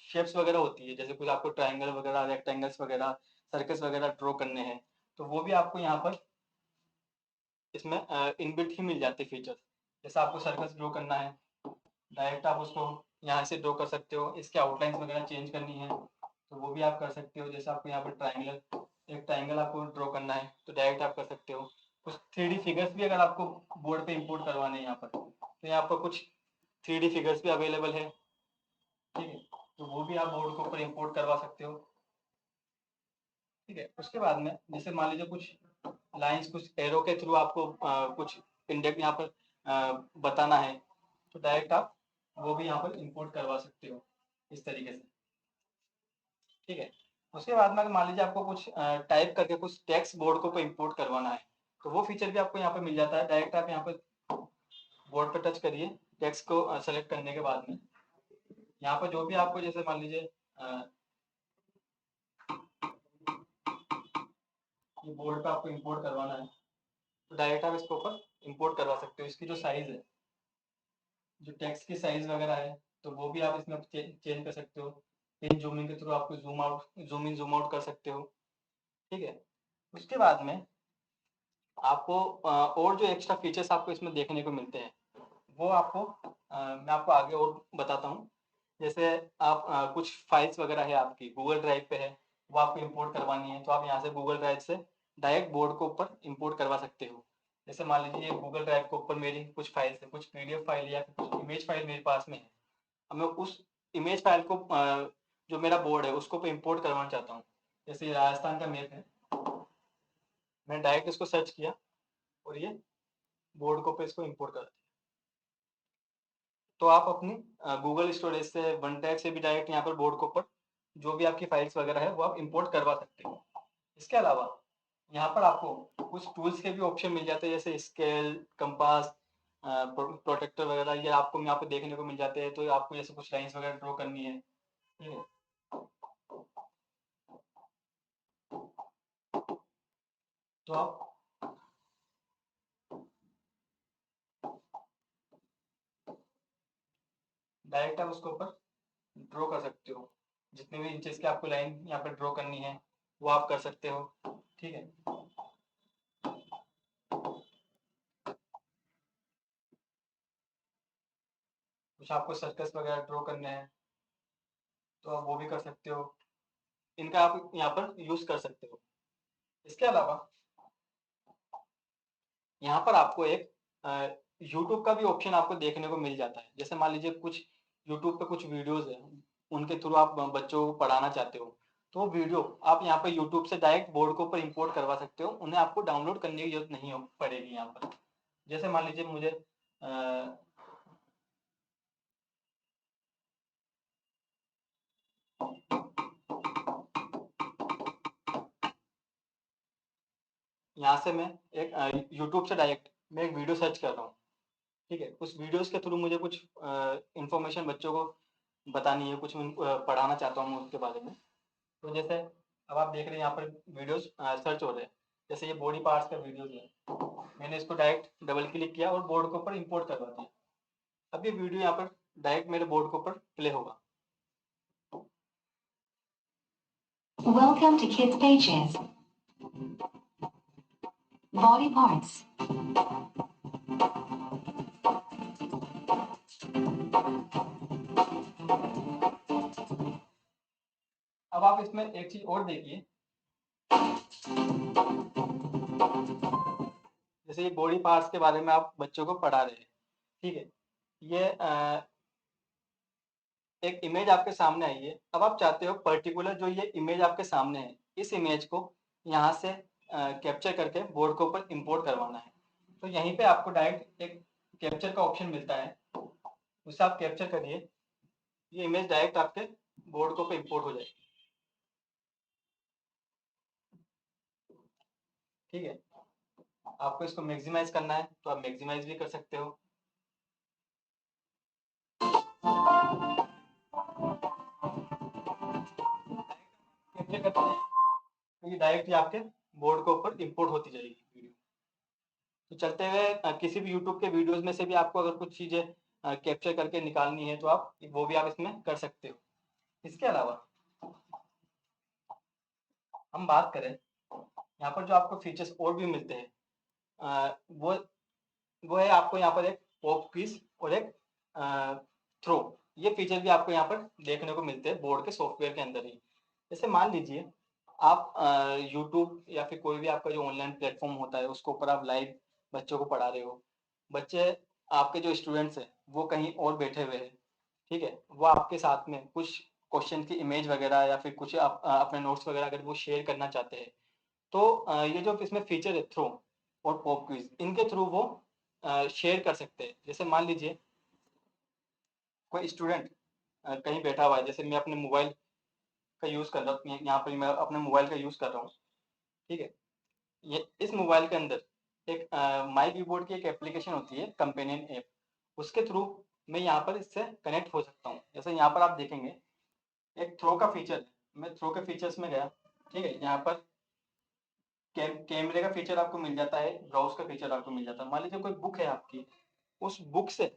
शेप्स वगैरह होती है, जैसे कुछ आपको ट्रायंगल वगैरह, रेक्टेंगल्स वगैरह, सर्कस वगैरह ड्रॉ करने हैं, तो वो भी आपको यहाँ पर इसमें इनबिल्ट ही मिल जाते फीचर्स। जैसे आपको सर्कस ड्रॉ करना है, डायरेक्ट आप उसको यहाँ से ड्रॉ कर सकते हो, इसके आउटलाइंस वगैरह चेंज करनी है तो वो भी आप कर सकते हो। जैसे आपको यहाँ पर एक ट्राइंगल आपको ड्रॉ करना है तो डायरेक्ट आप कर सकते हो। कुछ 3D फिगर्स भी अगर आपको बोर्ड पे इंपोर्ट करवाने हैं यहाँ पर, तो यहाँ पर कुछ 3D फिगर्स भी अवेलेबल है, ठीक है, तो वो भी आप बोर्ड के ऊपर इंपोर्ट करवा सकते हो, ठीक है। उसके बाद में जैसे मान लीजिए कुछ लाइंस, कुछ एरो के थ्रू आपको कुछ इंडेक्स यहाँ पर बताना है, तो डायरेक्ट आप वो भी यहाँ पर इंपोर्ट करवा सकते हो इस तरीके से। ठीक है, उसके बाद में अगर मान लीजिए आपको कुछ टाइप करके कुछ टेक्स्ट बोर्ड को इंपोर्ट करवाना है, तो वो फीचर भी आपको यहाँ पर मिल जाता है। डायरेक्ट आप यहाँ पर बोर्ड पर टच करिए, टेक्स्ट को सेलेक्ट करने के बाद में यहाँ पर जो भी आपको, जैसे मान लीजिए ये बोर्ड पे आपको इंपोर्ट करवाना है, तो डायरेक्ट आप इसके ऊपर इंपोर्ट करवा सकते हो। इसकी जो साइज है, जो टेक्स्ट की साइज वगैरह है, तो वो भी आप इसमें चेंज कर सकते हो। पिन जूमिंग के थ्रू आपको जूम इन जूम आउट कर सकते हो। ठीक है, उसके बाद में आपको और जो एक्स्ट्रा फीचर्स आपको इसमें देखने को मिलते हैं, वो आपको मैं आपको आगे और बताता हूँ। जैसे आप कुछ फाइल्स वगैरह है आपकी गूगल ड्राइव पे है, वो आपको इंपोर्ट करवानी है, तो आप यहाँ से गूगल ड्राइव से डायरेक्ट बोर्ड के ऊपर इंपोर्ट करवा सकते हो। जैसे मान लीजिए गूगल ड्राइव के ऊपर मेरी कुछ फाइल्स है, कुछ पीडीएफ फाइल या कुछ इमेज फाइल मेरे पास में है। अब मैं उस इमेज फाइल को जो मेरा बोर्ड है उसको इंपोर्ट करवाना चाहता हूँ। जैसे ये राजस्थान का मैप है, मैं डायरेक्ट इसको सर्च किया और ये बोर्ड को पे इसको इंपोर्ट कर दिया। तो आप अपनी गूगल स्टोरेज से, वन ड्राइव से भी डायरेक्ट यहाँ पर बोर्ड के ऊपर जो भी आपकी फाइल्स वगैरह है वो आप इंपोर्ट करवा सकते हो। इसके अलावा यहाँ पर आपको कुछ टूल्स के भी ऑप्शन मिल जाते हैं, जैसे स्केल, कंपास, प्रोटेक्टर वगैरह, ये आपको यहाँ पे देखने को मिल जाते हैं। तो आपको जैसे कुछ लाइंस वगैरह ड्रॉ करनी है, ठीक है, तो आप डायरेक्ट आप उसके ऊपर ड्रॉ कर सकते हो। जितने भी इंचेस की आपको लाइन यहाँ पर ड्रॉ करनी है वो आप कर सकते हो। ठीक है, कुछ आपको सर्कस वगैरह ड्रॉ करने हैं तो आप वो भी कर सकते हो। इनका आप यहाँ पर यूज कर सकते हो। इसके अलावा यहाँ पर आपको एक यूट्यूब का भी ऑप्शन आपको देखने को मिल जाता है। जैसे मान लीजिए कुछ यूट्यूब पे कुछ वीडियोस है, उनके थ्रू आप बच्चों को पढ़ाना चाहते हो, तो वो वीडियो आप यहाँ पर यूट्यूब से डायरेक्ट बोर्ड के ऊपर इंपोर्ट करवा सकते हो। उन्हें आपको डाउनलोड करने की जरूरत नहीं पड़ेगी यहाँ पर। जैसे मान लीजिए मुझे यहाँ से मैं एक यूट्यूब से डायरेक्ट मैं एक वीडियो सर्च कर रहा हूँ। ठीक है, उस वीडियोस के थ्रू मुझे कुछ इंफॉर्मेशन बच्चों को बतानी है, कुछ पढ़ाना चाहता हूँ मैं उसके बारे में। तो जैसे अब आप देख रहे हैं यहाँ पर वीडियोस सर्च हो रहे हैं। जैसे ये बॉडी पार्ट्स का वीडियोस है, मैंने इसको डायरेक्ट डबल क्लिक किया और बोर्ड के ऊपर इंपोर्ट करवा दिया। अब ये वीडियो यहाँ पर डायरेक्ट मेरे बोर्ड के ऊपर प्ले होगा। Welcome to Kids Pages. Body parts. अब आप इसमें एक चीज और देखिए, जैसे ये बॉडी पार्ट्स के बारे में आप बच्चों को पढ़ा रहे हैं। ठीक है, ये एक इमेज आपके सामने आई है। अब आप चाहते हो पर्टिकुलर जो ये इमेज आपके सामने है, इस इमेज को यहाँ से कैप्चर करके बोर्ड के ऊपर इंपोर्ट करवाना है। तो यहीं पे आपको डायरेक्ट एक कैप्चर का ऑप्शन मिलता है, उसे आप कैप्चर करिए, ये इमेज डायरेक्ट आपके बोर्ड के ऊपर इंपोर्ट हो जाएगी। ठीक है, आपको इसको मैक्सिमाइज करना है तो आप मैक्सिमाइज भी कर सकते हो। कैप्चर करते हैं तो ये डायरेक्टली आपके बोर्ड के ऊपर इंपोर्ट होती जाएगी वीडियो। तो चलते हुए किसी भी यूट्यूब के वीडियोस में से भी आपको अगर कुछ चीजें कैप्चर करके निकालनी है तो आप वो भी आप इसमें कर सकते हो। इसके अलावा हम बात करें यहाँ पर जो आपको फीचर्स और भी मिलते हैं, वो है आपको यहाँ पर एक पॉप क्विज और एक थ्रो। ये फीचर भी आपको यहाँ पर देखने को मिलते हैं बोर्ड के सॉफ्टवेयर के अंदर ही। जैसे मान लीजिए आप यूट्यूब या फिर कोई भी आपका जो ऑनलाइन प्लेटफॉर्म होता है उसके ऊपर आप लाइव बच्चों को पढ़ा रहे हो। बच्चे आपके जो स्टूडेंट्स हैं वो कहीं और बैठे हुए हैं। ठीक है, वो आपके साथ में कुछ क्वेश्चन की इमेज वगैरह या फिर कुछ आप अपने नोट्स वगैरह अगर वो शेयर करना चाहते हैं, तो ये जो इसमें फीचर है थ्रो और पॉप क्विज, इनके थ्रू वो शेयर कर सकते हैं। जैसे मान लीजिए कोई स्टूडेंट कहीं बैठा हुआ है, जैसे मैं अपने मोबाइल का यूज़ कर रहा हूँ, यहाँ पर मैं अपने मोबाइल का यूज़ कर रहा हूँ, ठीक है। ये इस मोबाइल के अंदर एक माई कीबोर्ड की एक एप्लीकेशन होती है, कंपेनियन ऐप, उसके थ्रू मैं यहाँ पर इससे कनेक्ट हो सकता हूँ। जैसे यहाँ पर आप देखेंगे एक थ्रो का फीचर है, मैं थ्रो के फीचर्स में गया, ठीक है। यहाँ पर कैमरे का फीचर आपको मिल जाता है, ब्राउज का फीचर आपको मिल जाता है। मान लीजिए कोई बुक है आपकी, उस बुक से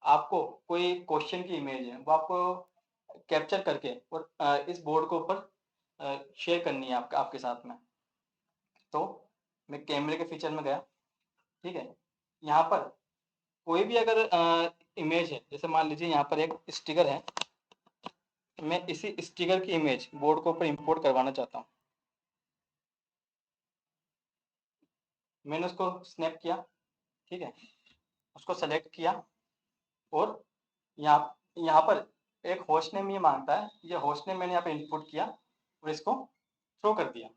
आपको कोई क्वेश्चन की इमेज है, वो आपको कैप्चर करके और इस बोर्ड के ऊपर शेयर करनी है आपके साथ में। तो मैं कैमरे के फीचर में गया, ठीक है। यहाँ पर कोई भी अगर इमेज है, जैसे मान लीजिए यहाँ पर एक स्टिकर है, मैं इसी स्टिकर की इमेज बोर्ड के ऊपर इंपोर्ट करवाना चाहता हूँ। मैंने उसको स्नैप किया, ठीक है, उसको सेलेक्ट किया और यहाँ यहाँ पर एक होस्ट नेम ये मांगता है, ये होस्ट नेम मैंने यहाँ पे इनपुट किया और इसको थ्रो कर दिया।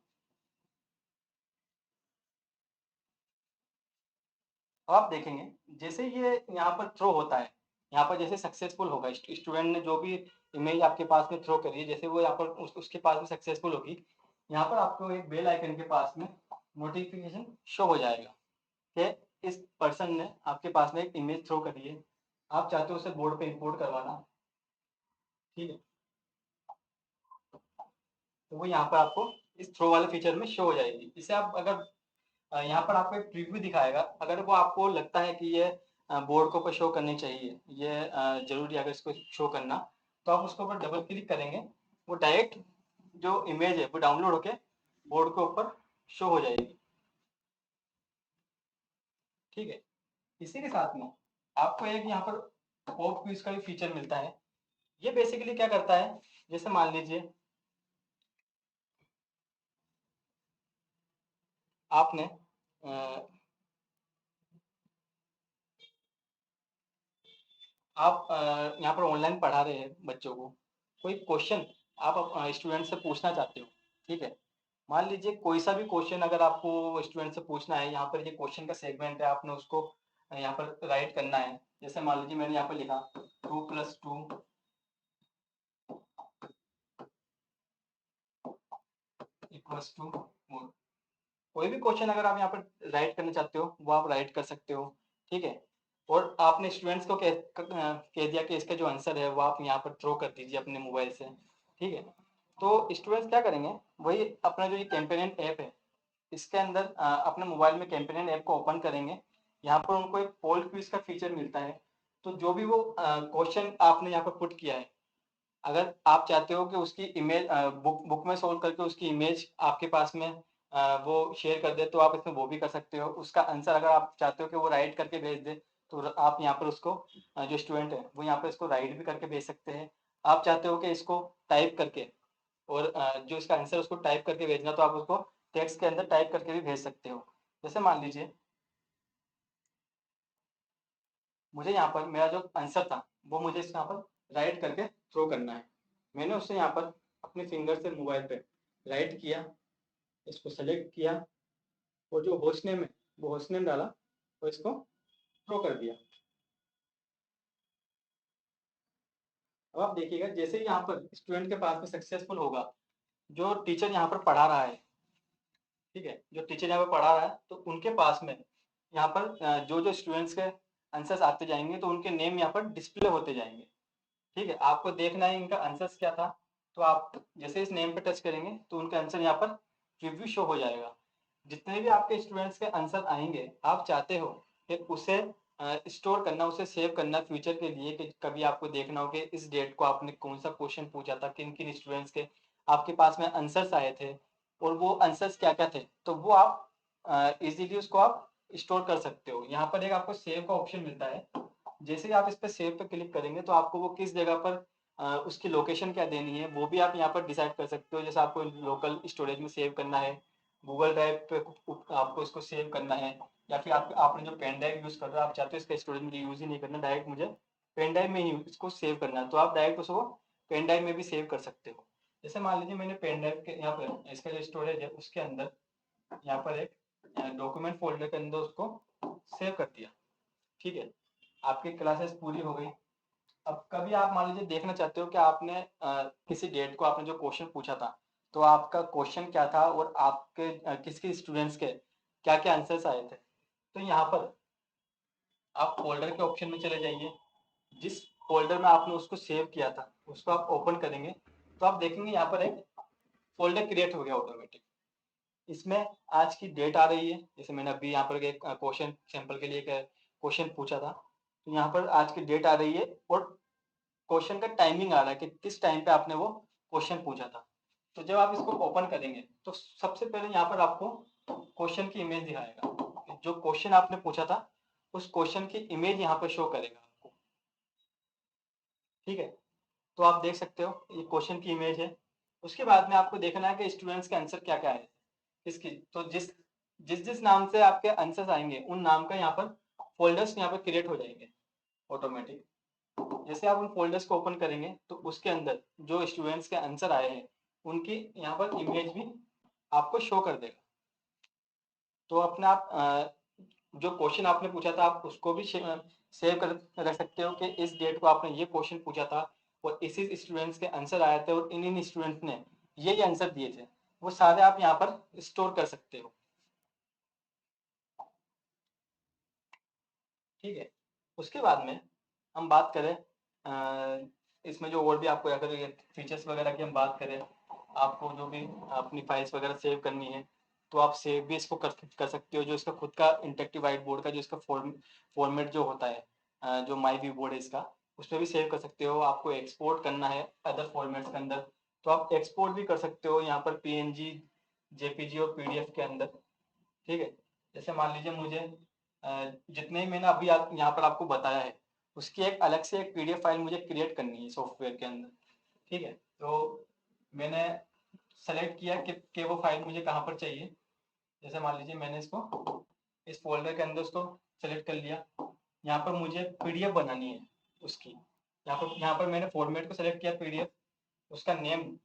अब आप देखेंगे जैसे ये यहाँ पर थ्रो होता है, यहाँ पर जैसे सक्सेसफुल होगा, स्टूडेंट ने जो भी इमेज आपके पास में थ्रो करी है, जैसे वो यहाँ पर उसके पास में सक्सेसफुल होगी, यहाँ पर आपको एक बेल आइकन के पास में नोटिफिकेशन शो हो जाएगा कि इस पर्सन ने आपके पास में एक इमेज थ्रो करी है, आप चाहते हो उसे बोर्ड पे इंपोर्ट करवाना, ठीक है। तो वो यहाँ पर आपको इस थ्रो वाले फीचर में शो हो जाएगी। इसे आप अगर यहाँ पर आपको एक प्रीव्यू दिखाएगा, अगर वो आपको लगता है कि ये बोर्ड के ऊपर शो करनी चाहिए, ये जरूरी है अगर इसको शो करना, तो आप उसके ऊपर डबल क्लिक करेंगे, वो डायरेक्ट जो इमेज है वो डाउनलोड होके बोर्ड के ऊपर शो हो जाएगी, ठीक है। इसी के साथ में आपको एक यहाँ पर पॉप क्विज का भी फीचर मिलता है। ये बेसिकली क्या करता है, जैसे मान लीजिए आपने आप यहाँ पर ऑनलाइन पढ़ा रहे हैं बच्चों को, कोई क्वेश्चन आप स्टूडेंट से पूछना चाहते हो, ठीक है। मान लीजिए कोई सा भी क्वेश्चन अगर आपको स्टूडेंट से पूछना है, यहाँ पर ये क्वेश्चन का सेगमेंट है, आपने उसको यहाँ पर राइट करना है। जैसे मान लीजिए मैंने यहाँ पर लिखा 2+2 इक्वल्स टू 4। कोई भी क्वेश्चन अगर आप यहाँ पर राइट करना चाहते हो वो आप राइट कर सकते हो, ठीक है। और आपने स्टूडेंट्स को कह दिया कि इसका जो आंसर है वो आप यहाँ पर थ्रो कर दीजिए अपने मोबाइल से, ठीक है। तो स्टूडेंट्स क्या करेंगे, वही अपना जो ये कैंपेनियन ऐप है, इसके अंदर अपने मोबाइल में कैंपेनियन ऐप को ओपन करेंगे, यहाँ पर उनको एक पोल क्विज का फीचर मिलता है। तो जो भी वो क्वेश्चन आपने यहाँ पर पुट किया है, अगर आप चाहते हो कि उसकी इमेज बुक में सोल्व करके उसकी इमेज आपके पास में वो शेयर कर दे, तो आप इसमें वो भी कर सकते हो। उसका आंसर अगर आप चाहते हो कि वो राइट करके भेज दे, तो आप यहाँ पर उसको जो स्टूडेंट है वो यहाँ पर इसको राइट भी करके भेज सकते हैं। आप चाहते हो कि इसको टाइप करके और जो इसका आंसर उसको टाइप करके भेजना, तो आप उसको टेक्स्ट के अंदर टाइप करके भी भेज सकते हो। जैसे मान लीजिए मुझे यहाँ पर मेरा जो आंसर था वो मुझे इस यहाँ पर राइट करके थ्रो करना है। मैंने उससे यहाँ पर अपने फिंगर से मोबाइल पे राइट किया, इसको सेलेक्ट किया और जो होस्ट नेम है वो होस्ट नेम डाला और इसको थ्रो कर दिया। अब आप देखिएगा जैसे ही यहाँ पर स्टूडेंट के पास में सक्सेसफुल होगा, जो टीचर यहाँ पर पढ़ा रहा है, ठीक है, जो टीचर यहाँ पर पढ़ा रहा है, तो उनके पास में यहाँ पर जो जो स्टूडेंट्स के आंसर्स आते जाएंगे तो उनके नेम यहाँ पर डिस्प्ले होते जाएंगे, ठीक है। आपको देखना है इनका आंसर्स क्या था, तो आप जैसे इस नेम पे टच करेंगे तो उनका आंसर यहाँ पर रिव्यू शो हो जाएगा। जितने भी आपके स्टूडेंट्स के आंसर आएंगे, आप चाहते हो कि उसे स्टोर करना, उसे सेव करना फ्यूचर के लिए, कि कभी आपको देखना हो कि इस डेट को आपने कौन सा क्वेश्चन पूछा था, किन किन स्टूडेंट्स के आपके पास में आंसर्स आए थे और वो आंसर्स क्या क्या थे, तो वो आप इजीली उसको आप स्टोर कर सकते हो। यहाँ पर एक आपको सेव का ऑप्शन मिलता है, जैसे ही आप इस पे सेव पे क्लिक करेंगे तो आपको वो किस जगह पर उसकी लोकेशन क्या देनी है वो भी आप यहाँ पर डिसाइड कर सकते हो। जैसे आपको लोकल स्टोरेज में सेव करना है, गूगल ड्राइव पे आपको इसको सेव करना है, या फिर आपने जो पेन ड्राइव यूज़ कर रहे हो आप चाहते हो इसका स्टोरेज मुझे यूज़ ही नहीं करना, डायरेक्ट मुझे पेन ड्राइव में ही इसको सेव करना है, तो आप डायरेक्ट उसको पेन ड्राइव में भी सेव कर सकते हो। जैसे मान लीजिए मैंने पेन ड्राइव के यहाँ पर इसका जो स्टोरेज है उसके अंदर यहाँ पर एक डॉक्यूमेंट फोल्डर के अंदर उसको सेव कर दिया, ठीक है। आपकी क्लासेस पूरी हो गई, अब कभी आप मान लीजिए देखना चाहते हो कि आपने किसी डेट को आपने जो क्वेश्चन पूछा था, तो आपका क्वेश्चन क्या था और आपके किस किस स्टूडेंट्स के क्या क्या आंसर्स आए थे। तो यहाँ पर आप फोल्डर के ऑप्शन में चले जाइए। जिस फोल्डर में आपने उसको सेव किया था उसको आप ओपन करेंगे तो आप देखेंगे यहाँ पर एक फोल्डर क्रिएट हो गया ऑटोमेटिक। इसमें आज की डेट आ रही है, जैसे मैंने अभी यहाँ पर एक क्वेश्चन सैंपल के लिए एक क्वेश्चन पूछा था, तो यहाँ पर आज की डेट आ रही है और क्वेश्चन का टाइमिंग आ रहा है कि किस टाइम पे आपने वो क्वेश्चन पूछा था। तो जब आप इसको ओपन करेंगे तो सबसे पहले यहाँ पर आपको क्वेश्चन की इमेज दिखाएगा। जो क्वेश्चन आपने पूछा था उस क्वेश्चन की इमेज यहाँ पर शो करेगा आपको। ठीक है, तो आप देख सकते हो ये क्वेश्चन की इमेज है। उसके बाद में आपको देखना है कि स्टूडेंट्स के आंसर क्या क्या है इसकी। तो जिस जिस जिस नाम से आपके आंसर्स आएंगे उन नाम का यहाँ पर फोल्डर्स यहाँ पर क्रिएट हो जाएंगे ऑटोमेटिक। जैसे आप उन फोल्डर्स को ओपन करेंगे तो उसके अंदर जो स्टूडेंट्स के आंसर आए हैं उनकी यहाँ पर इमेज भी आपको शो कर देगा। तो अपने आप जो क्वेश्चन आपने पूछा था आप उसको भी सेव कर रख सकते हो कि इस डेट को आपने ये क्वेश्चन पूछा था और इसी स्टूडेंट्स के आंसर आए थे और इन स्टूडेंट्स ने ये आंसर दिए थे। वो सारे आप यहाँ पर स्टोर कर सकते हो। ठीक है, उसके बाद में हम बात करें इसमें जो और भी आपको अगर फीचर्स वगैरह की हम बात करें, आपको जो भी अपनी फाइल्स वगैरह सेव करनी है तो आप सेव भी इसको कर सकते हो। जो इसका खुद का इंटरेक्टिव वाइट बोर्ड का जो इसका फॉर्मेट जो होता है, जो माई व्यू बोर्ड है इसका, उसमें भी सेव कर सकते हो। आपको एक्सपोर्ट करना है अदर फॉर्मेट्स के अंदर तो आप एक्सपोर्ट भी कर सकते हो यहाँ पर पीएनजी, जेपीजी और पीडीएफ के अंदर। ठीक है, जैसे मान लीजिए मुझे जितने ही मैंने अभी यहाँ पर आपको बताया है उसकी एक अलग से एक पीडीएफ फाइल मुझे क्रिएट करनी है सॉफ्टवेयर के अंदर। ठीक है, तो मैंने सेलेक्ट किया कि वो फाइल मुझे कहाँ पर चाहिए। जैसे मान लीजिए मैंने इसको इस फोल्डर के अंदर उसको सेलेक्ट कर लिया। यहाँ पर मुझे पीडीएफ बनानी है उसकी। यहाँ पर मैंने फॉर्मेट को सेलेक्ट किया पीडीएफ, उसका नेम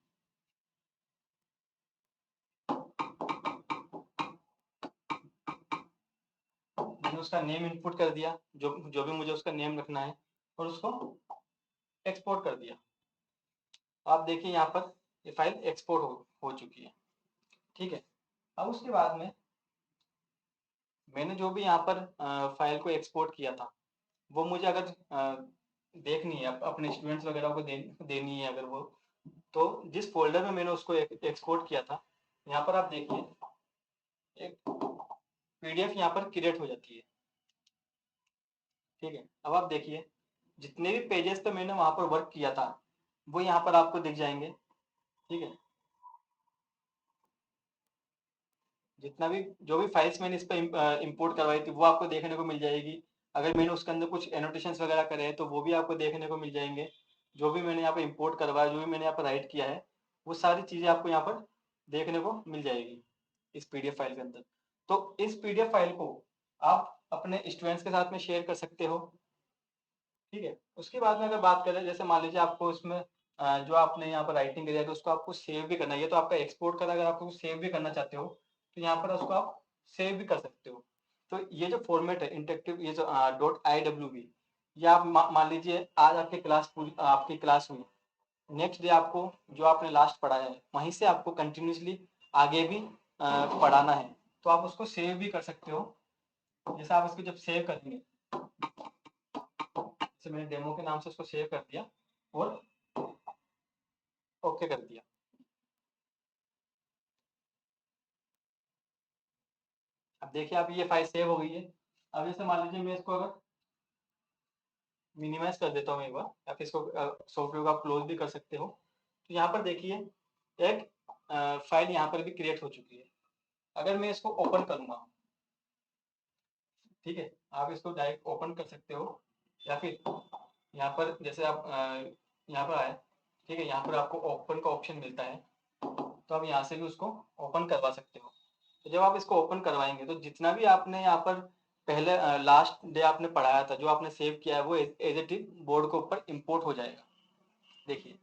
मैंने उसका नेम इनपुट कर दिया, जो जो भी मुझे उसका नेम रखना है, और उसको एक्सपोर्ट कर दिया। आप देखिए यहाँ पर ये फाइल एक्सपोर्ट हो चुकी है। ठीक है, अब उसके बाद में मैंने जो भी यहाँ पर फाइल को एक्सपोर्ट किया था वो मुझे अगर देखनी है अपने स्टूडेंट्स वगैरह को देनी है अगर वो, तो जिस फोल्डर में मैंने उसको एक्सपोर्ट किया था यहाँ पर आप देखिए एक पीडीएफ यहाँ पर क्रिएट हो जाती है। ठीक है, अब आप देखिए जितने भी पेजेस पे मैंने वहां पर वर्क किया था वो यहाँ पर आपको दिख जाएंगे। ठीक है, जितना भी जो भी फाइल्स मैंने इस पर इंपोर्ट करवाई थी वो आपको देखने को मिल जाएगी। अगर मैंने उसके अंदर कुछ एनोटेशंस वगैरह करे हैं तो वो भी आपको देखने को मिल जाएंगे। जो भी मैंने यहाँ पर इंपोर्ट करवाया, जो भी मैंने यहाँ पर राइट किया है, वो सारी चीज़ें आपको यहाँ पर देखने को मिल जाएगी इस पीडीएफ फाइल के अंदर। तो इस पीडीएफ फाइल को आप अपने स्टूडेंट्स के साथ में शेयर कर सकते हो। ठीक है, उसके बाद में अगर बात करें, जैसे मान लीजिए आपको इसमें जो आपने यहाँ पर राइटिंग करी है तो उसको आपको सेव भी करना है। ये तो आपका एक्सपोर्ट करा, अगर आपको सेव भी करना चाहते हो तो यहाँ पर उसको आप सेव भी कर सकते हो। तो ये जो फॉर्मेट है इंटरेक्टिव, ये जो .iwb, ये आप मान लीजिए आज आपकी क्लास पूरी आपकी क्लास हुई, नेक्स्ट डे आपको जो आपने लास्ट पढ़ाया है वहीं से आपको कंटिन्यूसली आगे भी पढ़ाना है तो आप उसको सेव भी कर सकते हो। जैसे आप इसको जब सेव करेंगे, जैसे मैंने डेमो के नाम से उसको सेव कर दिया और ओके कर दिया। अब देखिए अब ये फाइल सेव हो गई है। अब जैसे मान लीजिए मैं इसको अगर मिनिमाइज कर देता हूँ एक बार, या फिर इसको सॉफ्टवेयर को आप क्लोज भी कर सकते हो, तो यहाँ पर देखिए एक फाइल यहाँ पर भी क्रिएट हो चुकी है। अगर मैं इसको ओपन करूँगा, ठीक है, आप इसको डायरेक्ट ओपन कर सकते हो, या फिर यहाँ पर जैसे आप यहाँ पर आए, ठीक है, यहाँ पर आपको ओपन का ऑप्शन मिलता है तो आप यहाँ से भी उसको ओपन करवा सकते हो। तो जब आप इसको ओपन करवाएंगे तो जितना भी आपने यहाँ पर पहले लास्ट डे आपने पढ़ाया था, जो आपने सेव किया है, वो एज इट इज बोर्ड के ऊपर इंपोर्ट हो जाएगा। देखिए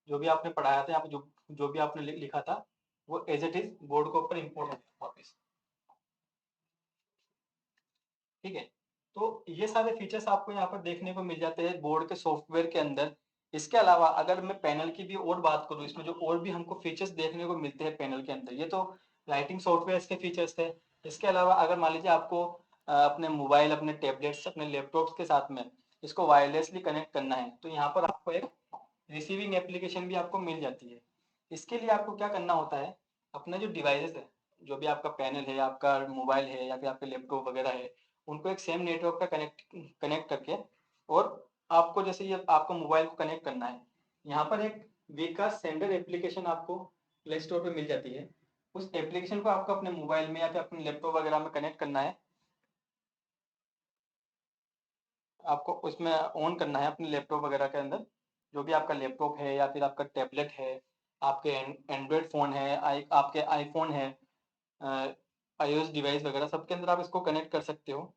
जो भी आपने पढ़ाया था, यहाँ पे जो भी आपने लिखा था वो एज इट इज बोर्ड के ऊपर इंपोर्ट हो जाएगा वापस। ठीक है, तो ये सारे फीचर्स आपको यहाँ पर देखने को मिल जाते हैं बोर्ड के सॉफ्टवेयर के अंदर। इसके अलावा अगर मैं पैनल की भी और बात करूँ, इसमें जो और भी हमको फीचर्स देखने को मिलते हैं पैनल के अंदर, ये तो राइटिंग सॉफ्टवेयर के फीचर्स थे। इसके अलावा अगर मान लीजिए आपको अपने मोबाइल, अपने टैबलेट्स, अपने लैपटॉप्स के साथ में इसको वायरलेसली कनेक्ट करना है, तो यहाँ पर आपको एक रिसीविंग एप्लीकेशन भी आपको मिल जाती है। इसके लिए आपको क्या करना होता है, अपना जो डिवाइसेस है, जो भी आपका पैनल है, आपका मोबाइल है या फिर आपके लैपटॉप वगैरह है, उनको एक सेम नेटवर्क पर कनेक्ट कनेक्ट करके, और आपको जैसे ये आपको मोबाइल को कनेक्ट करना है, यहाँ पर एक विकास सेंडर एप्लीकेशन आपको प्ले स्टोर पे मिल जाती है। उस एप्लीकेशन को आपको अपने मोबाइल में या फिर अपने लैपटॉप वगैरह में कनेक्ट करना है। आपको उसमें ऑन करना है अपने लैपटॉप वगैरह के अंदर, जो भी आपका लैपटॉप है या फिर आपका टैबलेट है, आपके एंड्रॉयड फ़ोन है, आपके आईफोन है, आईओएस डिवाइस वगैरह सबके अंदर आप इसको कनेक्ट कर सकते हो।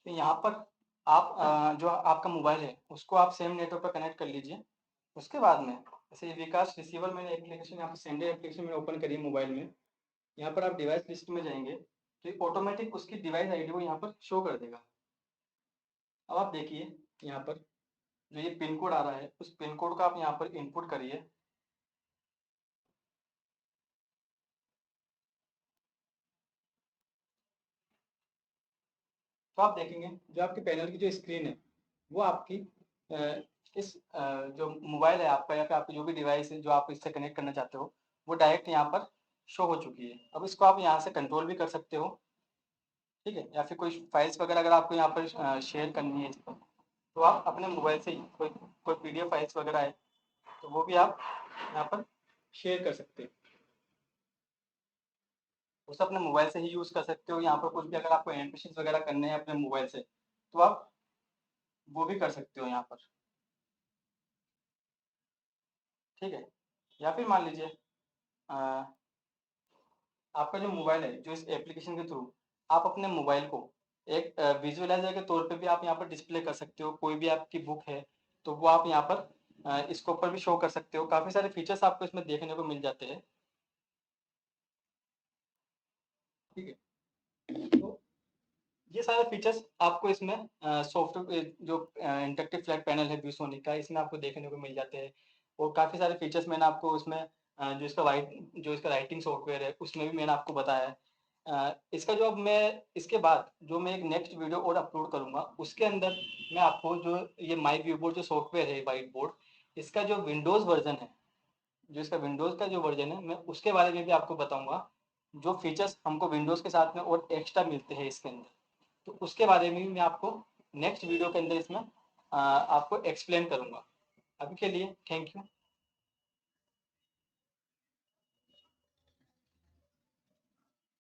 तो यहाँ पर आप जो आपका मोबाइल है उसको आप सेम नेटवर्क पर कनेक्ट कर लीजिए। उसके बाद में जैसे विकास रिसीवर मैंने एप्लीकेशन यहाँ पर सेंडर एप्लीकेशन मैंने ओपन करी है मोबाइल में, यहाँ पर आप डिवाइस लिस्ट में जाएंगे तो ऑटोमेटिक उसकी डिवाइस आईडी को यहाँ पर शो कर देगा। अब आप देखिए यहाँ पर जो ये पिन कोड आ रहा है, उस पिन कोड को आप यहाँ पर इनपुट करिए। तो आप देखेंगे जो आपके पैनल की जो स्क्रीन है वो आपकी अ, इस जो मोबाइल है आपका या फिर आपकी जो भी डिवाइस है जो आप इससे कनेक्ट करना चाहते हो, वो डायरेक्ट यहाँ पर शो हो चुकी है। अब इसको आप यहाँ से कंट्रोल भी कर सकते हो, ठीक है, या फिर कोई फाइल्स वगैरह अगर आपको यहाँ पर शेयर करनी है तो आप अपने मोबाइल से ही कोई कोई पीडीएफ फाइल्स वगैरह है तो वो भी आप यहाँ पर शेयर कर सकते हो। उसे अपने मोबाइल से ही यूज़ कर सकते हो। यहाँ पर कुछ भी अगर आपको एनिमेशन वगैरह करने हैं अपने मोबाइल से तो आप वो भी कर सकते हो यहाँ पर, ठीक है। या फिर मान लीजिए अ, आपका जो मोबाइल है, जो इस एप्लीकेशन के थ्रू आप अपने मोबाइल को एक विजुअलाइजर के तौर पे भी आप यहाँ पर डिस्प्ले कर सकते हो। कोई भी आपकी बुक है तो वो आप यहाँ पर इसके ऊपर भी शो कर सकते हो। काफ़ी सारे फीचर्स आपको इसमें देखने को मिल जाते हैं, ठीक है। तो ये सारे फीचर्स आपको इसमें सॉफ्टवेयर जो इंटरेक्टिव फ्लैट पैनल है Vsonic का, इसमें आपको देखने को मिल जाते हैं। और काफ़ी सारे फीचर्स मैंने आपको उसमें जो इसका राइटिंग सॉफ्टवेयर है उसमें भी मैंने आपको बताया है। इसका जो अब मैं इसके बाद जो मैं एक नेक्स्ट वीडियो और अपलोड करूँगा उसके अंदर मैं आपको जो ये माई व्यू बोर्ड जो सॉफ्टवेयर है वाइट बोर्ड, इसका जो विंडोज़ वर्जन है, जो इसका विंडोज़ का जो वर्जन है, मैं उसके बारे में भी आपको बताऊँगा। जो फीचर्स हमको विंडोज़ के साथ में और एक्स्ट्रा मिलते हैं इसके अंदर, तो उसके बारे में भी मैं आपको नेक्स्ट वीडियो के अंदर इसमें आपको एक्सप्लेन करूँगा। अभी के लिए थैंक यू।